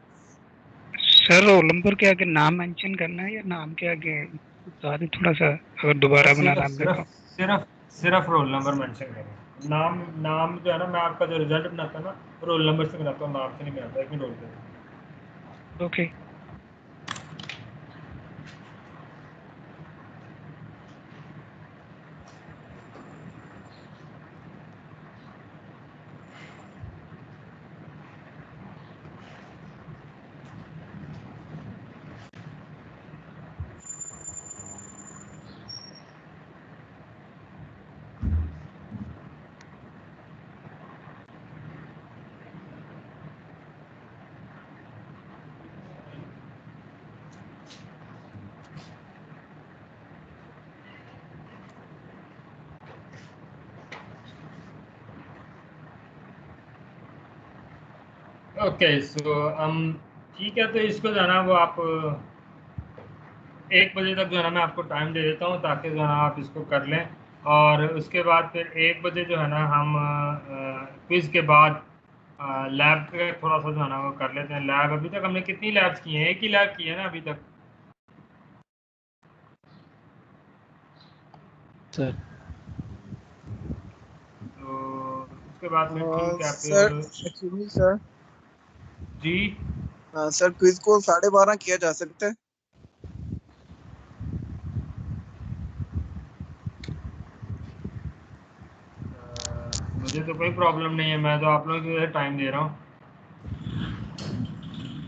सर रोल नंबर के आगे नाम मेंशन करना है या नाम के आगे बता दें थोड़ा सा, अगर दोबारा बना रहा सिर्फ तो। सिर्फ सिर्फ रोल नंबर मेंशन करें। नाम जो है ना, मैं आपका जो रिजल्ट बनाता हूँ ना, रोल नंबर से बनाता हूँ, नाम से नहीं बनाता। एक मिनट रोल करें। ओके। ओके, सो ठीक है, तो इसको जो है ना वो आप 1 बजे तक जो है ना मैं आपको टाइम दे देता हूँ, ताकि जो है ना आप इसको कर लें। और उसके बाद फिर 1 बजे जो है ना हम क्विज़ के बाद लैब पे थोड़ा सा जो है ना वो कर लेते हैं। लैब अभी तक हमने कितनी लैब्स की हैं? एक ही लैब की है ना अभी तक। सर तो उसके बाद फिर ठीक है सर फिर। एक्सक्यूज मी सर, जी, सर क्विज को 12:30 किया जा सकता है? मुझे तो कोई प्रॉब्लम नहीं है, मैं तो आप लोगों को टाइम दे रहा हूँ।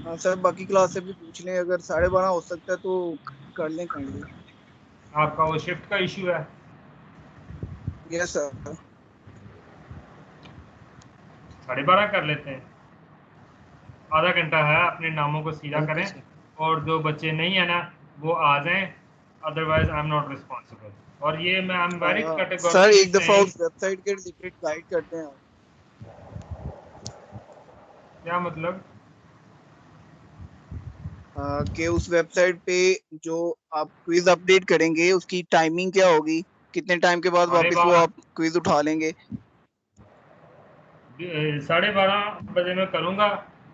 हाँ सर, बाकी क्लास से भी पूछ लें, अगर 12:30 हो सकता है तो कर लें काइंडली। आपका वो शिफ्ट का इशू है? Yes sir. 12:30 कर लेते हैं। आधा घंटा है, अपने नामों को सीधा ओके करें सर। और जो बच्चे नहीं है ना वो आ जाएं, otherwise I am not responsible. और ये मैं I am very sir categorically एक दफा सेइंग। उस वेबसाइट के रिलेटेड गाइड करते हैं आप। क्या मतलब? कि उस वेबसाइट पे जो आप क्विज अपडेट करेंगे उसकी टाइमिंग क्या होगी, कितने टाइम के बाद वापस वो 12:30 आप क्विज उठा लेंगे? 12:30 बजे मैं करूँगा।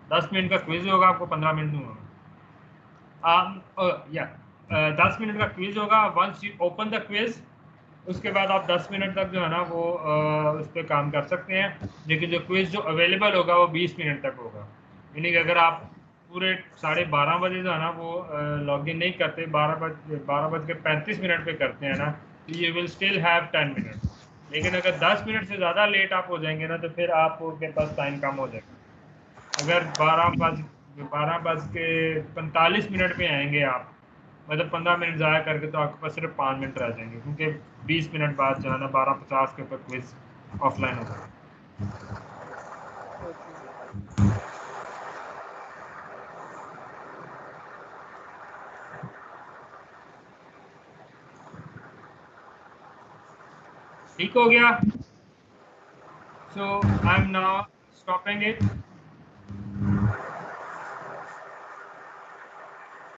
10 मिनट का क्विज होगा, आपको 15 मिनट दूंगा। या 10 मिनट का क्विज होगा। Once you open the quiz, उसके बाद आप 10 मिनट तक जो है ना वो उस पर काम कर सकते हैं। लेकिन जो क्विज जो अवेलेबल होगा वो 20 मिनट तक होगा। यानी कि अगर आप पूरे 12:30 बजे जो है ना वो लॉग इन नहीं करते, 12:35 पे करते हैं ना, तो ये विल स्टिल हैव 10 मिनट। लेकिन अगर 10 मिनट से ज़्यादा लेट आप हो जाएंगे ना, तो फिर आपके पास टाइम कम हो जाएगा। अगर 12:45 पे आएंगे आप, मतलब 15 मिनट ज़ाया करके, तो आपके पास सिर्फ 5 मिनट रह जाएंगे, क्योंकि 20 मिनट बाद जो है ना 12:50 के ऊपर क्विज ऑफलाइन हो जाएगा। Okay sir. ठीक हो गया? So I am now stopping it.